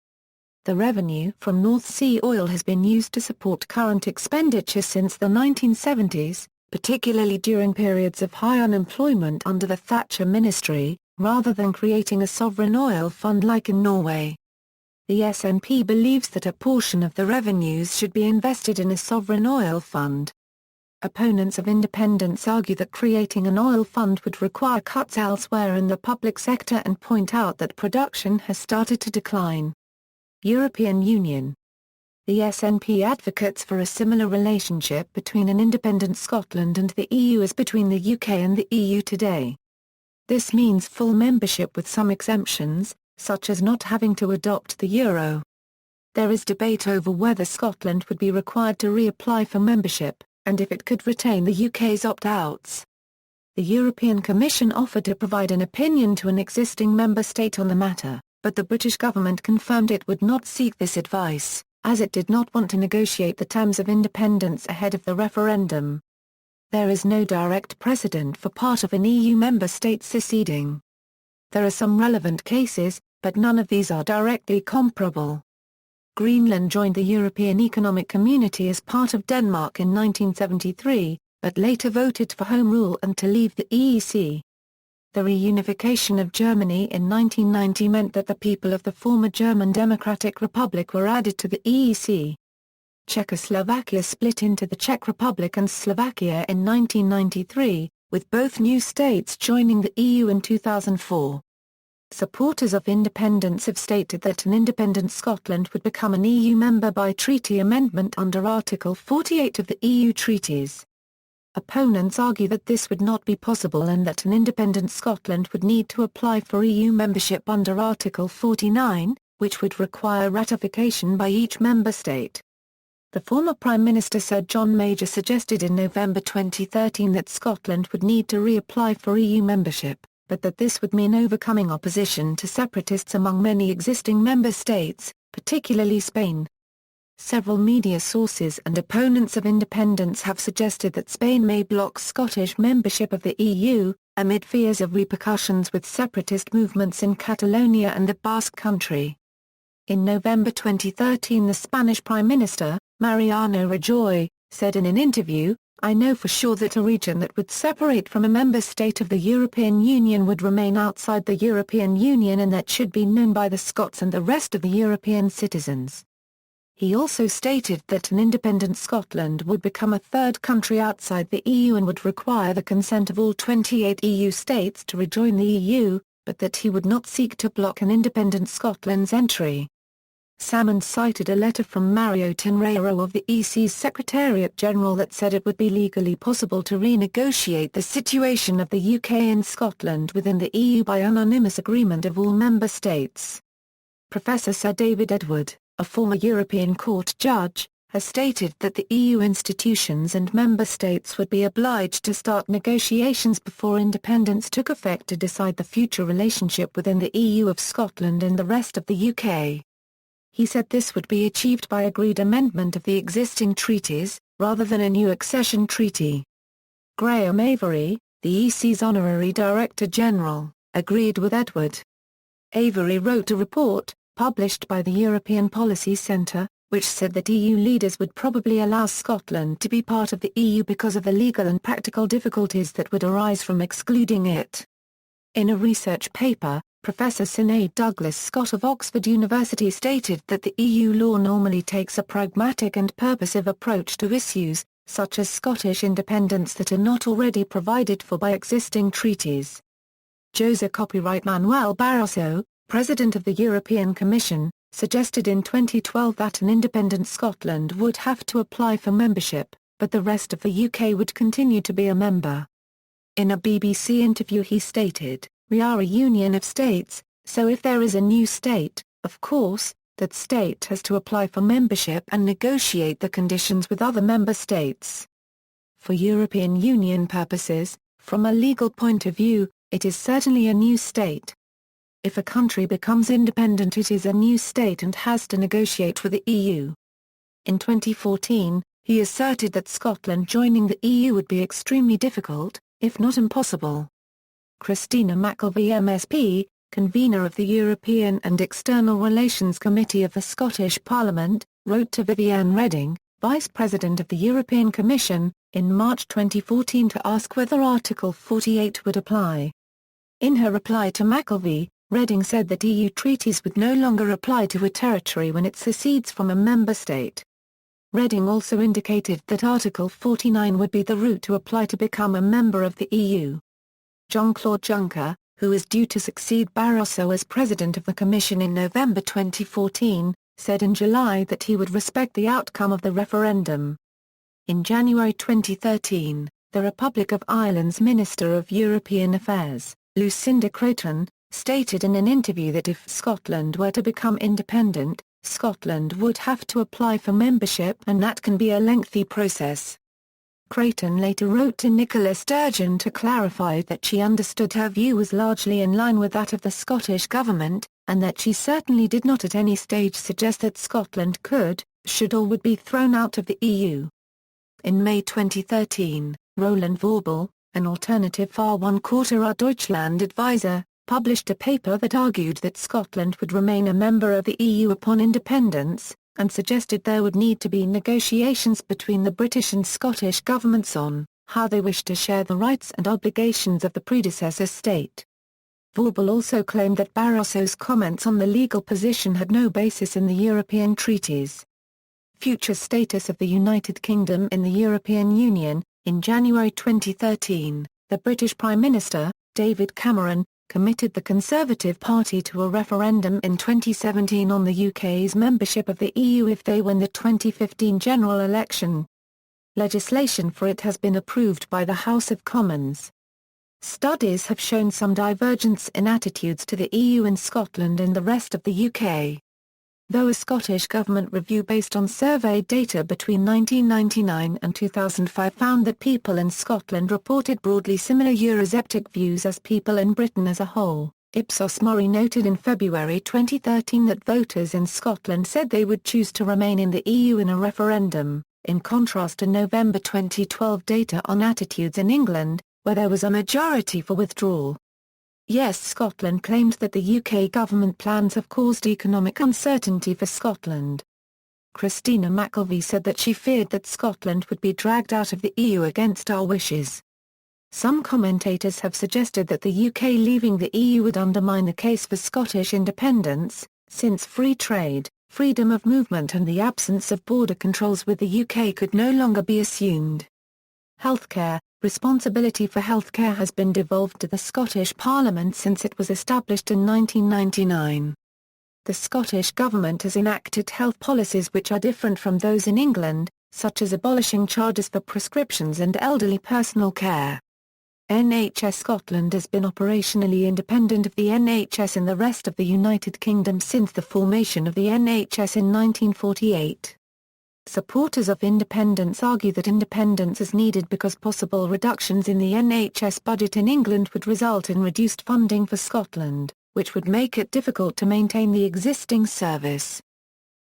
The revenue from North Sea oil has been used to support current expenditure since the 1970s, particularly during periods of high unemployment under the Thatcher ministry, rather than creating a sovereign oil fund like in Norway. The SNP believes that a portion of the revenues should be invested in a sovereign oil fund. Opponents of independence argue that creating an oil fund would require cuts elsewhere in the public sector and point out that production has started to decline. European Union. The SNP advocates for a similar relationship between an independent Scotland and the EU as between the UK and the EU today. This means full membership with some exemptions, such as not having to adopt the euro. There is debate over whether Scotland would be required to reapply for membership, and if it could retain the UK's opt-outs. The European Commission offered to provide an opinion to an existing member state on the matter, but the British government confirmed it would not seek this advice, as it did not want to negotiate the terms of independence ahead of the referendum. There is no direct precedent for part of an EU member state seceding. There are some relevant cases, but none of these are directly comparable. Greenland joined the European Economic Community as part of Denmark in 1973, but later voted for Home Rule and to leave the EEC. The reunification of Germany in 1990 meant that the people of the former German Democratic Republic were added to the EEC. Czechoslovakia split into the Czech Republic and Slovakia in 1993, with both new states joining the EU in 2004. Supporters of independence have stated that an independent Scotland would become an EU member by treaty amendment under Article 48 of the EU treaties. Opponents argue that this would not be possible and that an independent Scotland would need to apply for EU membership under Article 49, which would require ratification by each member state. The former Prime Minister Sir John Major suggested in November 2013 that Scotland would need to reapply for EU membership, but that this would mean overcoming opposition to separatists among many existing member states, particularly Spain. Several media sources and opponents of independence have suggested that Spain may block Scottish membership of the EU, amid fears of repercussions with separatist movements in Catalonia and the Basque Country. In November 2013 the Spanish Prime Minister, Mariano Rajoy, said in an interview, "I know for sure that a region that would separate from a member state of the European Union would remain outside the European Union and that should be known by the Scots and the rest of the European citizens." He also stated that an independent Scotland would become a third country outside the EU and would require the consent of all 28 EU states to rejoin the EU, but that he would not seek to block an independent Scotland's entry. Salmond cited a letter from Mario Tenreiro of the EC's Secretariat General that said it would be legally possible to renegotiate the situation of the UK and Scotland within the EU by unanimous agreement of all member states. Professor Sir David Edward, a former European Court judge, has stated that the EU institutions and member states would be obliged to start negotiations before independence took effect to decide the future relationship within the EU of Scotland and the rest of the UK. He said this would be achieved by agreed amendment of the existing treaties, rather than a new accession treaty. Graham Avery, the EC's Honorary Director General, agreed with Edward. Avery wrote a report, published by the European Policy Centre, which said that EU leaders would probably allow Scotland to be part of the EU because of the legal and practical difficulties that would arise from excluding it. In a research paper, Professor Sinead Douglas-Scott of Oxford University stated that the EU law normally takes a pragmatic and purposive approach to issues, such as Scottish independence, that are not already provided for by existing treaties. José Copyright Manuel Barroso, President of the European Commission, suggested in 2012 that an independent Scotland would have to apply for membership, but the rest of the UK would continue to be a member. In a BBC interview he stated, "We are a union of states, so if there is a new state, of course, that state has to apply for membership and negotiate the conditions with other member states. For European Union purposes, from a legal point of view, it is certainly a new state. If a country becomes independent, it is a new state and has to negotiate with the EU." In 2014, he asserted that Scotland joining the EU would be extremely difficult, if not impossible. Christina McElvey MSP, convener of the European and External Relations Committee of the Scottish Parliament, wrote to Viviane Reding, Vice President of the European Commission, in March 2014 to ask whether Article 48 would apply. In her reply to McElvey, Reding said that EU treaties would no longer apply to a territory when it secedes from a member state. Reding also indicated that Article 49 would be the route to apply to become a member of the EU. Jean-Claude Juncker, who is due to succeed Barroso as President of the Commission in November 2014, said in July that he would respect the outcome of the referendum. In January 2013, the Republic of Ireland's Minister of European Affairs, Lucinda Creighton, stated in an interview that if Scotland were to become independent, Scotland would have to apply for membership and that can be a lengthy process. Creighton later wrote to Nicola Sturgeon to clarify that she understood her view was largely in line with that of the Scottish Government, and that she certainly did not at any stage suggest that Scotland could, should or would be thrown out of the EU. In May 2013, Roland Vorbel, an alternative Far One Quarter Deutschland advisor, published a paper that argued that Scotland would remain a member of the EU upon independence, and suggested there would need to be negotiations between the British and Scottish governments on how they wish to share the rights and obligations of the predecessor state. Vorbel also claimed that Barroso's comments on the legal position had no basis in the European treaties. Future status of the United Kingdom in the European Union. In January 2013, the British Prime Minister, David Cameron, committed the Conservative Party to a referendum in 2017 on the UK's membership of the EU if they win the 2015 general election. Legislation for it has been approved by the House of Commons. Studies have shown some divergence in attitudes to the EU in Scotland and the rest of the UK. Though a Scottish Government review based on survey data between 1999 and 2005 found that people in Scotland reported broadly similar Eurosceptic views as people in Britain as a whole, Ipsos Mori noted in February 2013 that voters in Scotland said they would choose to remain in the EU in a referendum, in contrast to November 2012 data on attitudes in England, where there was a majority for withdrawal. Yes, Scotland claimed that the UK government plans have caused economic uncertainty for Scotland. Christina McElvey said that she feared that Scotland would be dragged out of the EU against our wishes. Some commentators have suggested that the UK leaving the EU would undermine the case for Scottish independence, since free trade, freedom of movement and the absence of border controls with the UK could no longer be assumed. Healthcare. Responsibility for healthcare has been devolved to the Scottish Parliament since it was established in 1999. The Scottish Government has enacted health policies which are different from those in England, such as abolishing charges for prescriptions and elderly personal care. NHS Scotland has been operationally independent of the NHS in the rest of the United Kingdom since the formation of the NHS in 1948. Supporters of independence argue that independence is needed because possible reductions in the NHS budget in England would result in reduced funding for Scotland, which would make it difficult to maintain the existing service.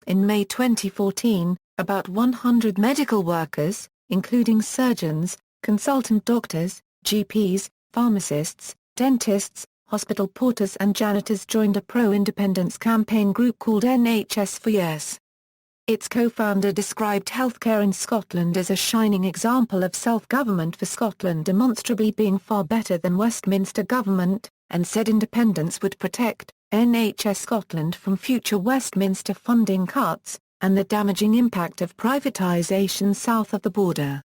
In May 2014, about 100 medical workers, including surgeons, consultant doctors, GPs, pharmacists, dentists, hospital porters and janitors joined a pro-independence campaign group called NHS for Years. Its co-founder described healthcare in Scotland as a shining example of self-government for Scotland demonstrably being far better than Westminster government, and said independence would protect NHS Scotland from future Westminster funding cuts, and the damaging impact of privatisation south of the border.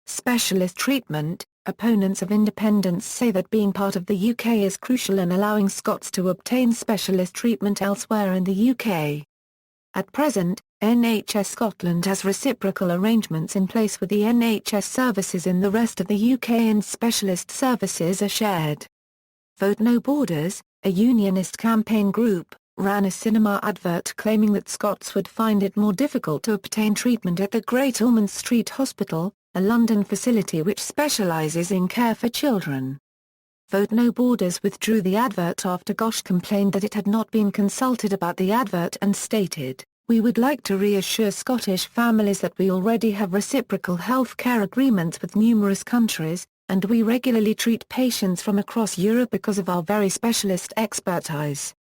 Specialist treatment. Opponents of independence say that being part of the UK is crucial in allowing Scots to obtain specialist treatment elsewhere in the UK. At present, NHS Scotland has reciprocal arrangements in place with the NHS services in the rest of the UK and specialist services are shared. Vote No Borders, a unionist campaign group, ran a cinema advert claiming that Scots would find it more difficult to obtain treatment at the Great Ormond Street Hospital, a London facility which specialises in care for children. Vote No Borders withdrew the advert after Gosh complained that it had not been consulted about the advert and stated, "We would like to reassure Scottish families that we already have reciprocal health care agreements with numerous countries, and we regularly treat patients from across Europe because of our very specialist expertise."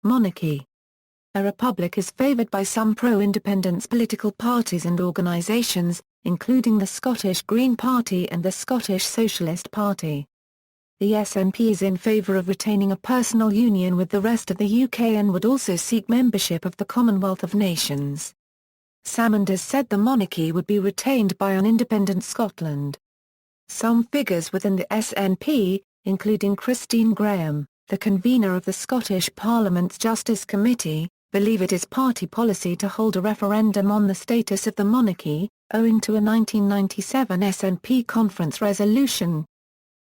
Monarchy. A republic is favoured by some pro-independence political parties and organisations, including the Scottish Green Party and the Scottish Socialist Party. The SNP is in favour of retaining a personal union with the rest of the UK and would also seek membership of the Commonwealth of Nations. Salmond has said the monarchy would be retained by an independent Scotland. Some figures within the SNP, including Christine Graham, the convener of the Scottish Parliament's Justice Committee, believe it is party policy to hold a referendum on the status of the monarchy, owing to a 1997 SNP conference resolution.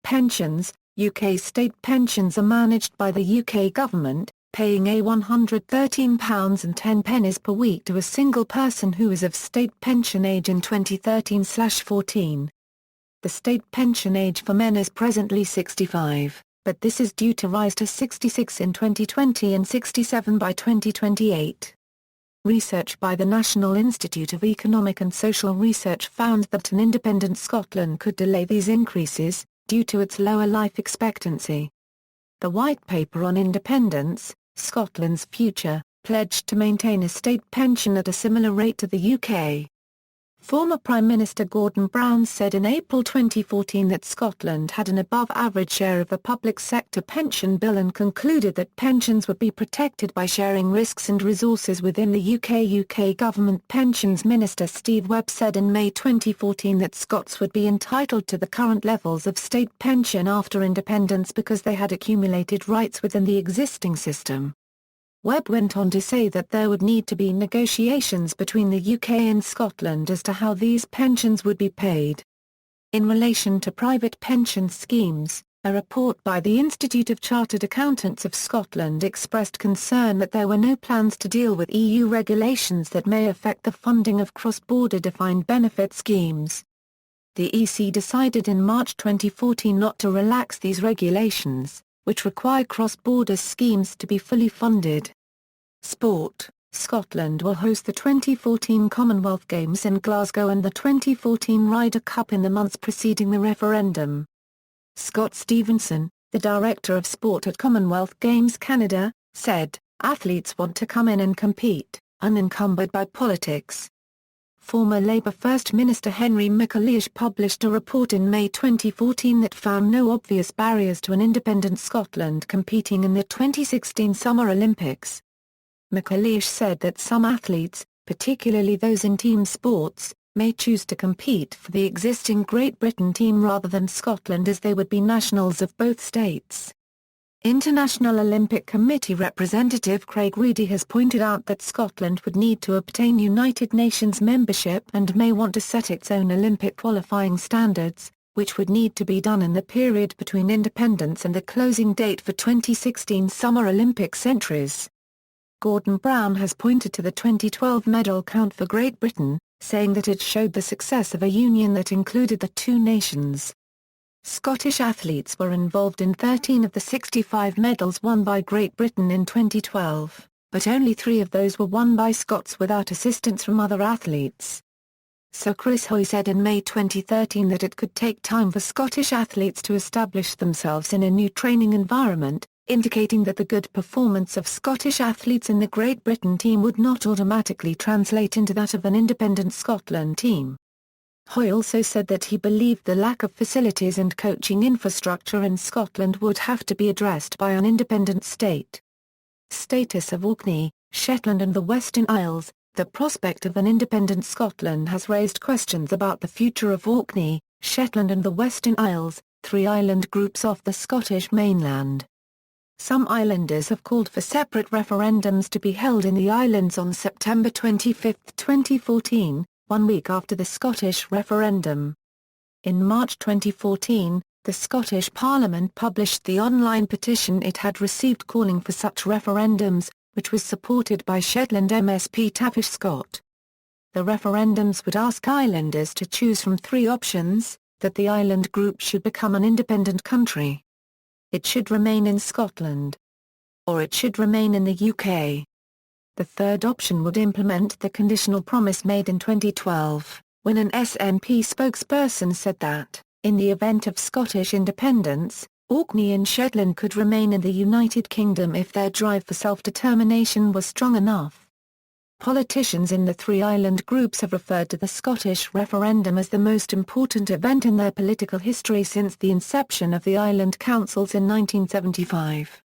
Pensions. UK state pensions are managed by the UK government, paying £113.10 per week to a single person who is of state pension age in 2013/14. The state pension age for men is presently 65, but this is due to rise to 66 in 2020 and 67 by 2028. Research by the National Institute of Economic and Social Research found that an independent Scotland could delay these increases, due to its lower life expectancy. The White Paper on Independence, Scotland's Future, pledged to maintain a state pension at a similar rate to the UK. Former Prime Minister Gordon Brown said in April 2014 that Scotland had an above-average share of the public sector pension bill and concluded that pensions would be protected by sharing risks and resources within the UK. UK Government Pensions Minister Steve Webb said in May 2014 that Scots would be entitled to the current levels of state pension after independence because they had accumulated rights within the existing system. Webb went on to say that there would need to be negotiations between the UK and Scotland as to how these pensions would be paid. In relation to private pension schemes, a report by the Institute of Chartered Accountants of Scotland expressed concern that there were no plans to deal with EU regulations that may affect the funding of cross-border defined benefit schemes. The EC decided in March 2014 not to relax these regulations, which require cross-border schemes to be fully funded. Sport. Scotland will host the 2014 Commonwealth Games in Glasgow and the 2014 Ryder Cup in the months preceding the referendum. Scott Stevenson, the Director of Sport at Commonwealth Games Canada, said, "Athletes want to come in and compete, unencumbered by politics." Former Labour First Minister Henry McAleish published a report in May 2014 that found no obvious barriers to an independent Scotland competing in the 2016 Summer Olympics. McAleish said that some athletes, particularly those in team sports, may choose to compete for the existing Great Britain team rather than Scotland as they would be nationals of both states. International Olympic Committee representative Craig Reedy has pointed out that Scotland would need to obtain United Nations membership and may want to set its own Olympic qualifying standards, which would need to be done in the period between independence and the closing date for 2016 Summer Olympics entries. Gordon Brown has pointed to the 2012 medal count for Great Britain, saying that it showed the success of a union that included the two nations. Scottish athletes were involved in 13 of the 65 medals won by Great Britain in 2012, but only 3 of those were won by Scots without assistance from other athletes. Sir Chris Hoy said in May 2013 that it could take time for Scottish athletes to establish themselves in a new training environment, indicating that the good performance of Scottish athletes in the Great Britain team would not automatically translate into that of an independent Scotland team. Hoy also said that he believed the lack of facilities and coaching infrastructure in Scotland would have to be addressed by an independent state. Status of Orkney, Shetland and the Western Isles. The prospect of an independent Scotland has raised questions about the future of Orkney, Shetland and the Western Isles, 3 island groups off the Scottish mainland. Some islanders have called for separate referendums to be held in the islands on September 25, 2014, 1 week after the Scottish referendum. In March 2014, the Scottish Parliament published the online petition it had received calling for such referendums, which was supported by Shetland MSP Tavish Scott. The referendums would ask islanders to choose from 3 options: that the island group should become an independent country, it should remain in Scotland, or it should remain in the UK. The third option would implement the conditional promise made in 2012, when an SNP spokesperson said that, in the event of Scottish independence, Orkney and Shetland could remain in the United Kingdom if their drive for self-determination was strong enough. Politicians in the 3 island groups have referred to the Scottish referendum as the most important event in their political history since the inception of the island councils in 1975.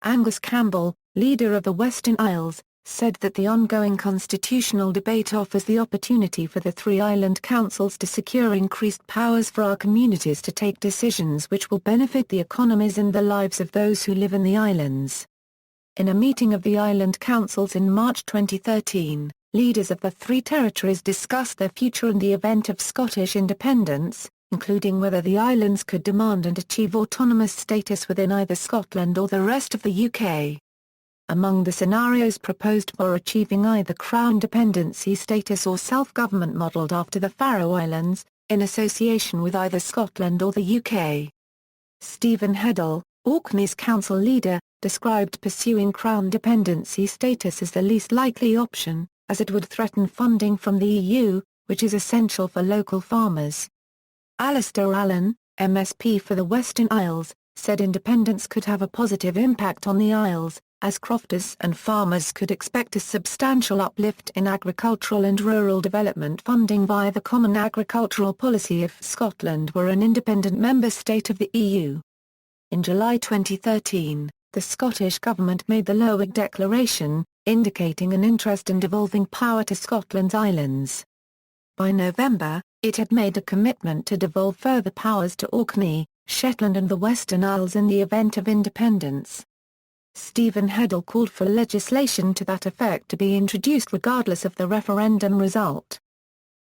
Angus Campbell, leader of the Western Isles, said that the ongoing constitutional debate offers the opportunity for the 3 island councils to secure increased powers for our communities to take decisions which will benefit the economies and the lives of those who live in the islands. In a meeting of the island councils in March 2013, leaders of the 3 territories discussed their future in the event of Scottish independence, including whether the islands could demand and achieve autonomous status within either Scotland or the rest of the UK. Among the scenarios proposed were achieving either Crown dependency status or self-government modelled after the Faroe Islands, in association with either Scotland or the UK. Stephen Heddle, Orkney's council leader, described pursuing Crown dependency status as the least likely option, as it would threaten funding from the EU, which is essential for local farmers. Alistair Allen, MSP for the Western Isles, said independence could have a positive impact on the Isles, as crofters and farmers could expect a substantial uplift in agricultural and rural development funding via the Common Agricultural Policy if Scotland were an independent member state of the EU. In July 2013, the Scottish Government made the Lohig Declaration, indicating an interest in devolving power to Scotland's islands. By November, it had made a commitment to devolve further powers to Orkney, Shetland and the Western Isles in the event of independence. Stephen Heddle called for legislation to that effect to be introduced regardless of the referendum result.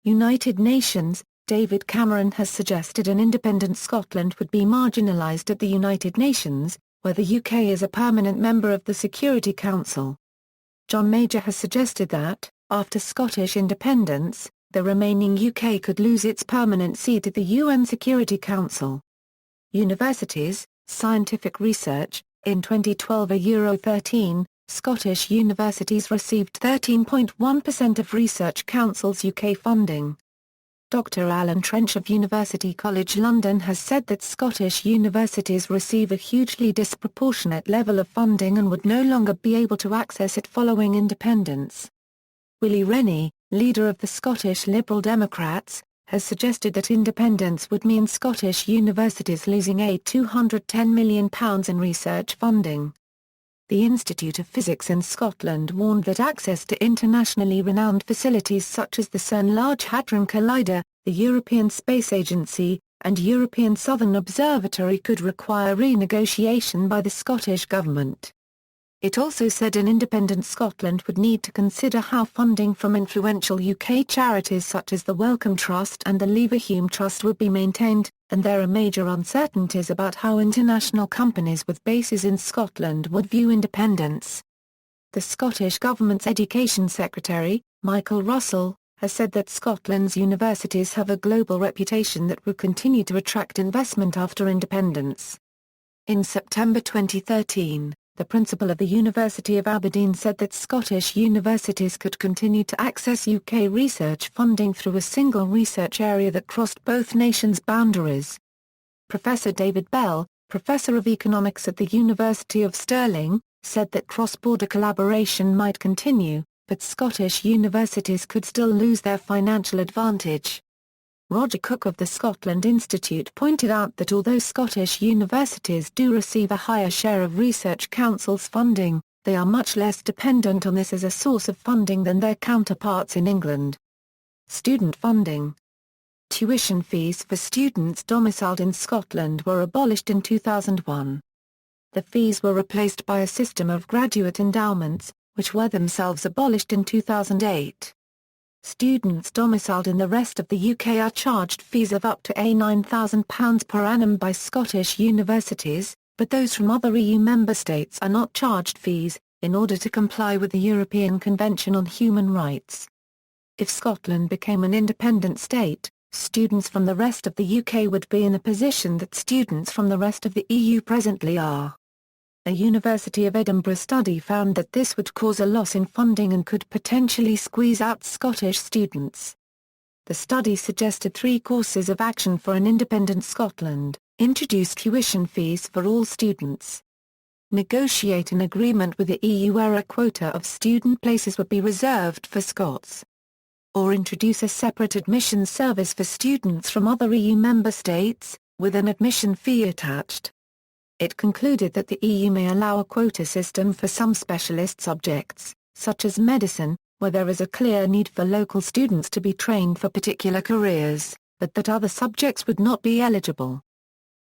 United Nations, David Cameron has suggested an independent Scotland would be marginalised at the United Nations, where the UK is a permanent member of the Security Council. John Major has suggested that, after Scottish independence, the remaining UK could lose its permanent seat at the UN Security Council. Universities, scientific research. In 2012 13, Scottish universities received 13.1% of Research Council's UK funding. Dr Alan Trench of University College London has said that Scottish universities receive a hugely disproportionate level of funding and would no longer be able to access it following independence. Willie Rennie, leader of the Scottish Liberal Democrats, has suggested that independence would mean Scottish universities losing £210 million in research funding. The Institute of Physics in Scotland warned that access to internationally renowned facilities such as the CERN Large Hadron Collider, the European Space Agency, and European Southern Observatory could require renegotiation by the Scottish Government. It also said an independent Scotland would need to consider how funding from influential UK charities such as the Wellcome Trust and the Leverhulme Trust would be maintained, and there are major uncertainties about how international companies with bases in Scotland would view independence. The Scottish Government's Education Secretary, Michael Russell, has said that Scotland's universities have a global reputation that will continue to attract investment after independence. In September 2013, the principal of the University of Aberdeen said that Scottish universities could continue to access UK research funding through a single research area that crossed both nations' boundaries. Professor David Bell, Professor of Economics at the University of Stirling, said that cross-border collaboration might continue, but Scottish universities could still lose their financial advantage. Roger Cook of the Scotland Institute pointed out that although Scottish universities do receive a higher share of Research Council's funding, they are much less dependent on this as a source of funding than their counterparts in England. Student funding. Tuition fees for students domiciled in Scotland were abolished in 2001. The fees were replaced by a system of graduate endowments, which were themselves abolished in 2008. Students domiciled in the rest of the UK are charged fees of up to £9,000 per annum by Scottish universities, but those from other EU member states are not charged fees, in order to comply with the European Convention on Human Rights. If Scotland became an independent state, students from the rest of the UK would be in the position that students from the rest of the EU presently are. A University of Edinburgh study found that this would cause a loss in funding and could potentially squeeze out Scottish students. The study suggested 3 courses of action for an independent Scotland: introduce tuition fees for all students, negotiate an agreement with the EU where a quota of student places would be reserved for Scots, or introduce a separate admissions service for students from other EU member states, with an admission fee attached. It concluded that the EU may allow a quota system for some specialist subjects, such as medicine, where there is a clear need for local students to be trained for particular careers, but that other subjects would not be eligible.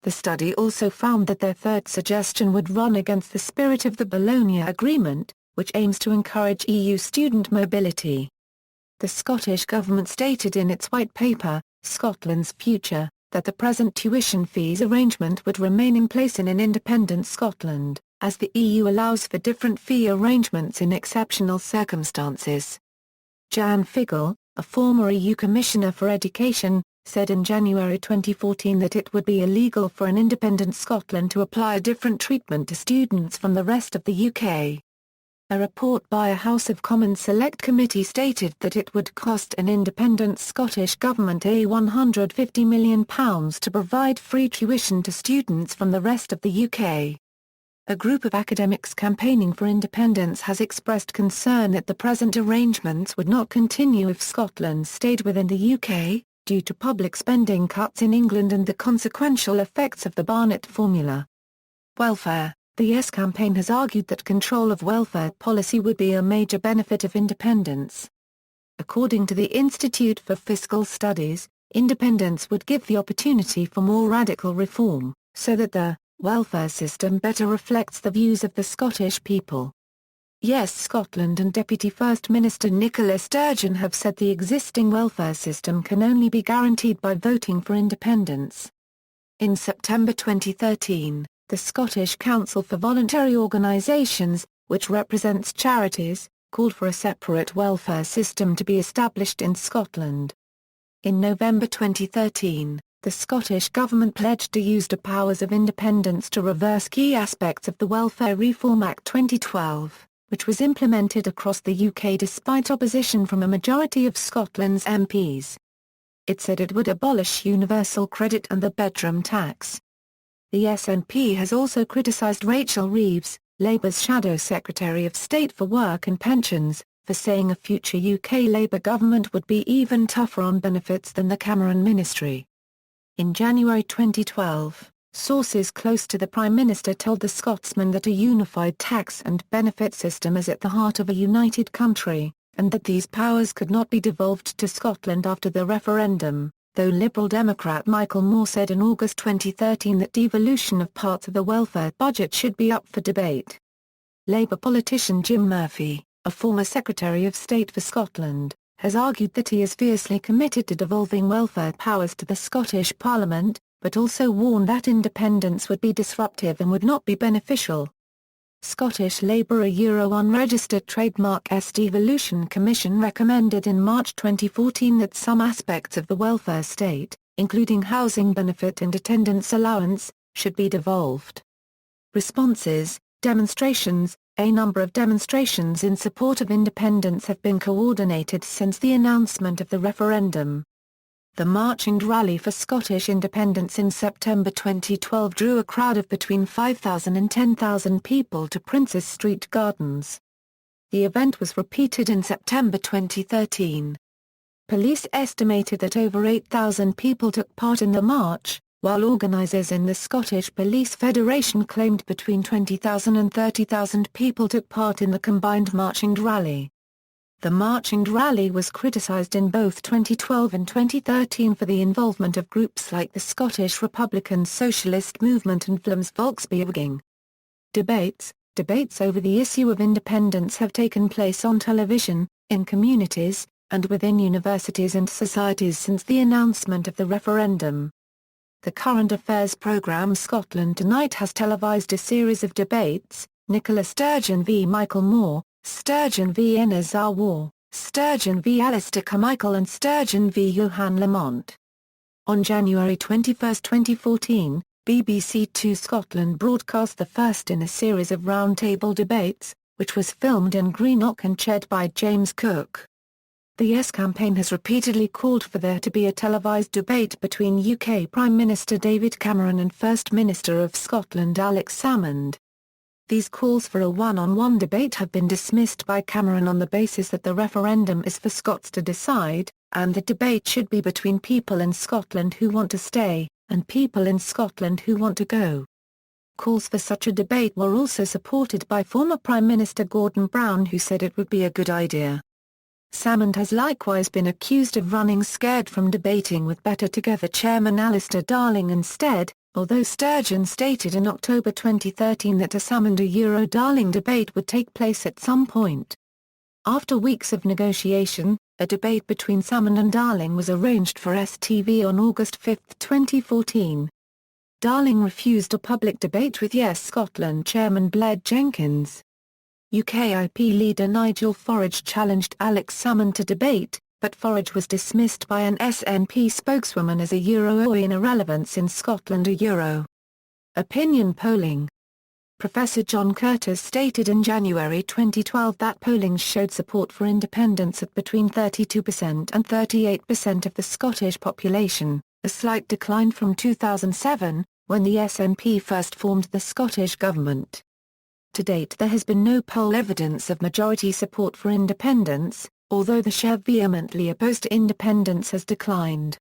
The study also found that their third suggestion would run against the spirit of the Bologna Agreement, which aims to encourage EU student mobility. The Scottish Government stated in its White Paper, Scotland's Future, that the present tuition fees arrangement would remain in place in an independent Scotland, as the EU allows for different fee arrangements in exceptional circumstances. Jan Figel, a former EU Commissioner for Education, said in January 2014 that it would be illegal for an independent Scotland to apply a different treatment to students from the rest of the UK. A report by a House of Commons Select Committee stated that it would cost an independent Scottish Government £150 million to provide free tuition to students from the rest of the UK. A group of academics campaigning for independence has expressed concern that the present arrangements would not continue if Scotland stayed within the UK, due to public spending cuts in England and the consequential effects of the Barnett formula. Welfare. The Yes campaign has argued that control of welfare policy would be a major benefit of independence. According to the Institute for Fiscal Studies, independence would give the opportunity for more radical reform, so that the welfare system better reflects the views of the Scottish people. Yes Scotland and Deputy First Minister Nicola Sturgeon have said the existing welfare system can only be guaranteed by voting for independence. In September 2013, the Scottish Council for Voluntary Organisations, which represents charities, called for a separate welfare system to be established in Scotland. In November 2013, the Scottish Government pledged to use the powers of independence to reverse key aspects of the Welfare Reform Act 2012, which was implemented across the UK despite opposition from a majority of Scotland's MPs. It said it would abolish universal credit and the bedroom tax. The SNP has also criticised Rachel Reeves, Labour's Shadow Secretary of State for Work and Pensions, for saying a future UK Labour government would be even tougher on benefits than the Cameron ministry. In January 2012, sources close to the Prime Minister told the Scotsman that a unified tax and benefit system is at the heart of a united country, and that these powers could not be devolved to Scotland after the referendum. though Liberal Democrat Michael Moore said in August 2013 that devolution of parts of the welfare budget should be up for debate. Labour politician Jim Murphy, a former Secretary of State for Scotland, has argued that he is fiercely committed to devolving welfare powers to the Scottish Parliament, but also warned that independence would be disruptive and would not be beneficial. Scottish Labour Unregistered Trademarks Devolution Commission recommended in March 2014 that some aspects of the welfare state, including housing benefit and attendance allowance, should be devolved. Responses, demonstrations. A number of demonstrations in support of independence have been coordinated since the announcement of the referendum. The March and Rally for Scottish Independence in September 2012 drew a crowd of between 5,000 and 10,000 people to Princes Street Gardens. The event was repeated in September 2013. Police estimated that over 8,000 people took part in the march, while organisers in the Scottish Police Federation claimed between 20,000 and 30,000 people took part in the combined march and rally. The march and rally was criticised in both 2012 and 2013 for the involvement of groups like the Scottish Republican Socialist Movement and Vlaams Volksbeweging. Debates over the issue of independence have taken place on television, in communities, and within universities and societies since the announcement of the referendum. The current affairs programme Scotland Tonight has televised a series of debates: Nicola Sturgeon v Michael Moore, Sturgeon v Inna Zawar, Sturgeon v Alistair Carmichael and Sturgeon v Johan Lamont. On January 21, 2014, BBC Two Scotland broadcast the first in a series of roundtable debates, which was filmed in Greenock and chaired by James Cook. The Yes campaign has repeatedly called for there to be a televised debate between UK Prime Minister David Cameron and First Minister of Scotland Alex Salmond. These calls for a one-on-one debate have been dismissed by Cameron on the basis that the referendum is for Scots to decide, and the debate should be between people in Scotland who want to stay, and people in Scotland who want to go. Calls for such a debate were also supported by former Prime Minister Gordon Brown, who said it would be a good idea. Salmond has likewise been accused of running scared from debating with Better Together chairman Alistair Darling instead, although Sturgeon stated in October 2013 that a Salmond-Darling debate would take place at some point. After weeks of negotiation, a debate between Salmond and Darling was arranged for STV on August 5, 2014. Darling refused a public debate with Yes Scotland chairman Blair Jenkins. UKIP leader Nigel Farage challenged Alex Salmond to debate, but Farage was dismissed by an SNP spokeswoman as a Euro-oing irrelevance in Scotland. Opinion polling. Professor John Curtis stated in January 2012 that polling showed support for independence at between 32% and 38% of the Scottish population, a slight decline from 2007, when the SNP first formed the Scottish Government. To date there has been no poll evidence of majority support for independence, although the share vehemently opposed to independence has declined.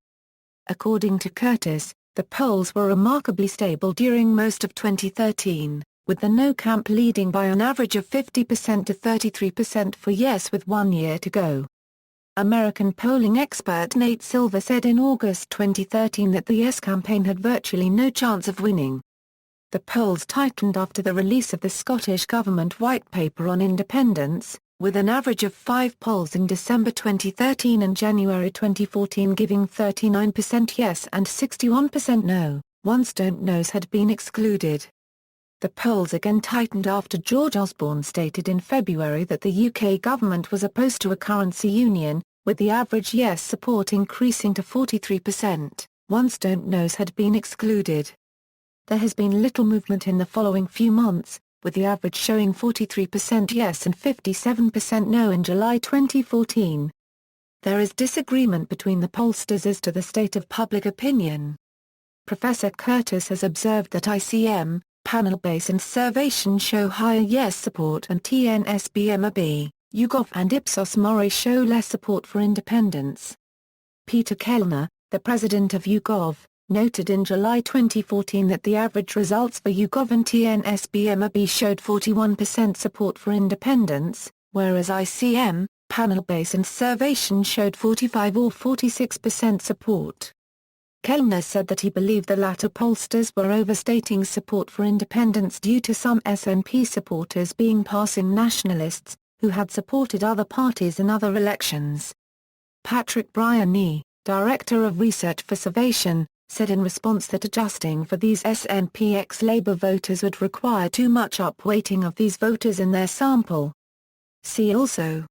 According to Curtis, the polls were remarkably stable during most of 2013, with the No camp leading by an average of 50% to 33% for Yes with 1 year to go. American polling expert Nate Silver said in August 2013 that the Yes campaign had virtually no chance of winning. The polls tightened after the release of the Scottish Government White Paper on Independence, with an average of 5 polls in December 2013 and January 2014 giving 39% yes and 61% no. Once don't knows had been excluded. The polls again tightened after George Osborne stated in February that the UK government was opposed to a currency union, with the average yes support increasing to 43%, once don't knows had been excluded. There has been little movement in the following few months, with the average showing 43% yes and 57% no in July 2014. There is disagreement between the pollsters as to the state of public opinion. Professor Curtis has observed that ICM, panel-based and surveys show higher yes support and TNSBMAB, YouGov and Ipsos Mori show less support for independence. Peter Kellner, the president of YouGov, noted in July 2014 that the average results for YouGov and TNSBMAB showed 41% support for independence, whereas ICM, panel-based and surveys showed 45 or 46% support. Kellner said that he believed the latter pollsters were overstating support for independence due to some SNP supporters being passing nationalists, who had supported other parties in other elections. Patrick Bryany, Director of Research for Survation, said in response that adjusting for these SNP ex-Labour voters would require too much upweighting of these voters in their sample. See also: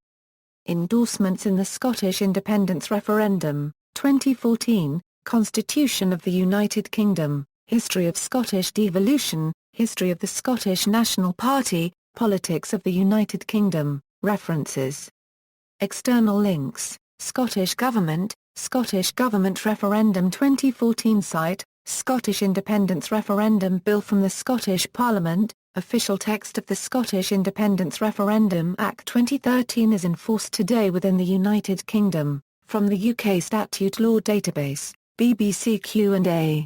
Endorsements in the Scottish Independence Referendum, 2014, Constitution of the United Kingdom, History of Scottish Devolution, History of the Scottish National Party, Politics of the United Kingdom, References. External links: Scottish Government Referendum 2014 site, Scottish Independence Referendum Bill from the Scottish Parliament, official text of the Scottish Independence Referendum Act 2013 is enforced today within the United Kingdom, from the UK Statute Law Database, BBC Q&A.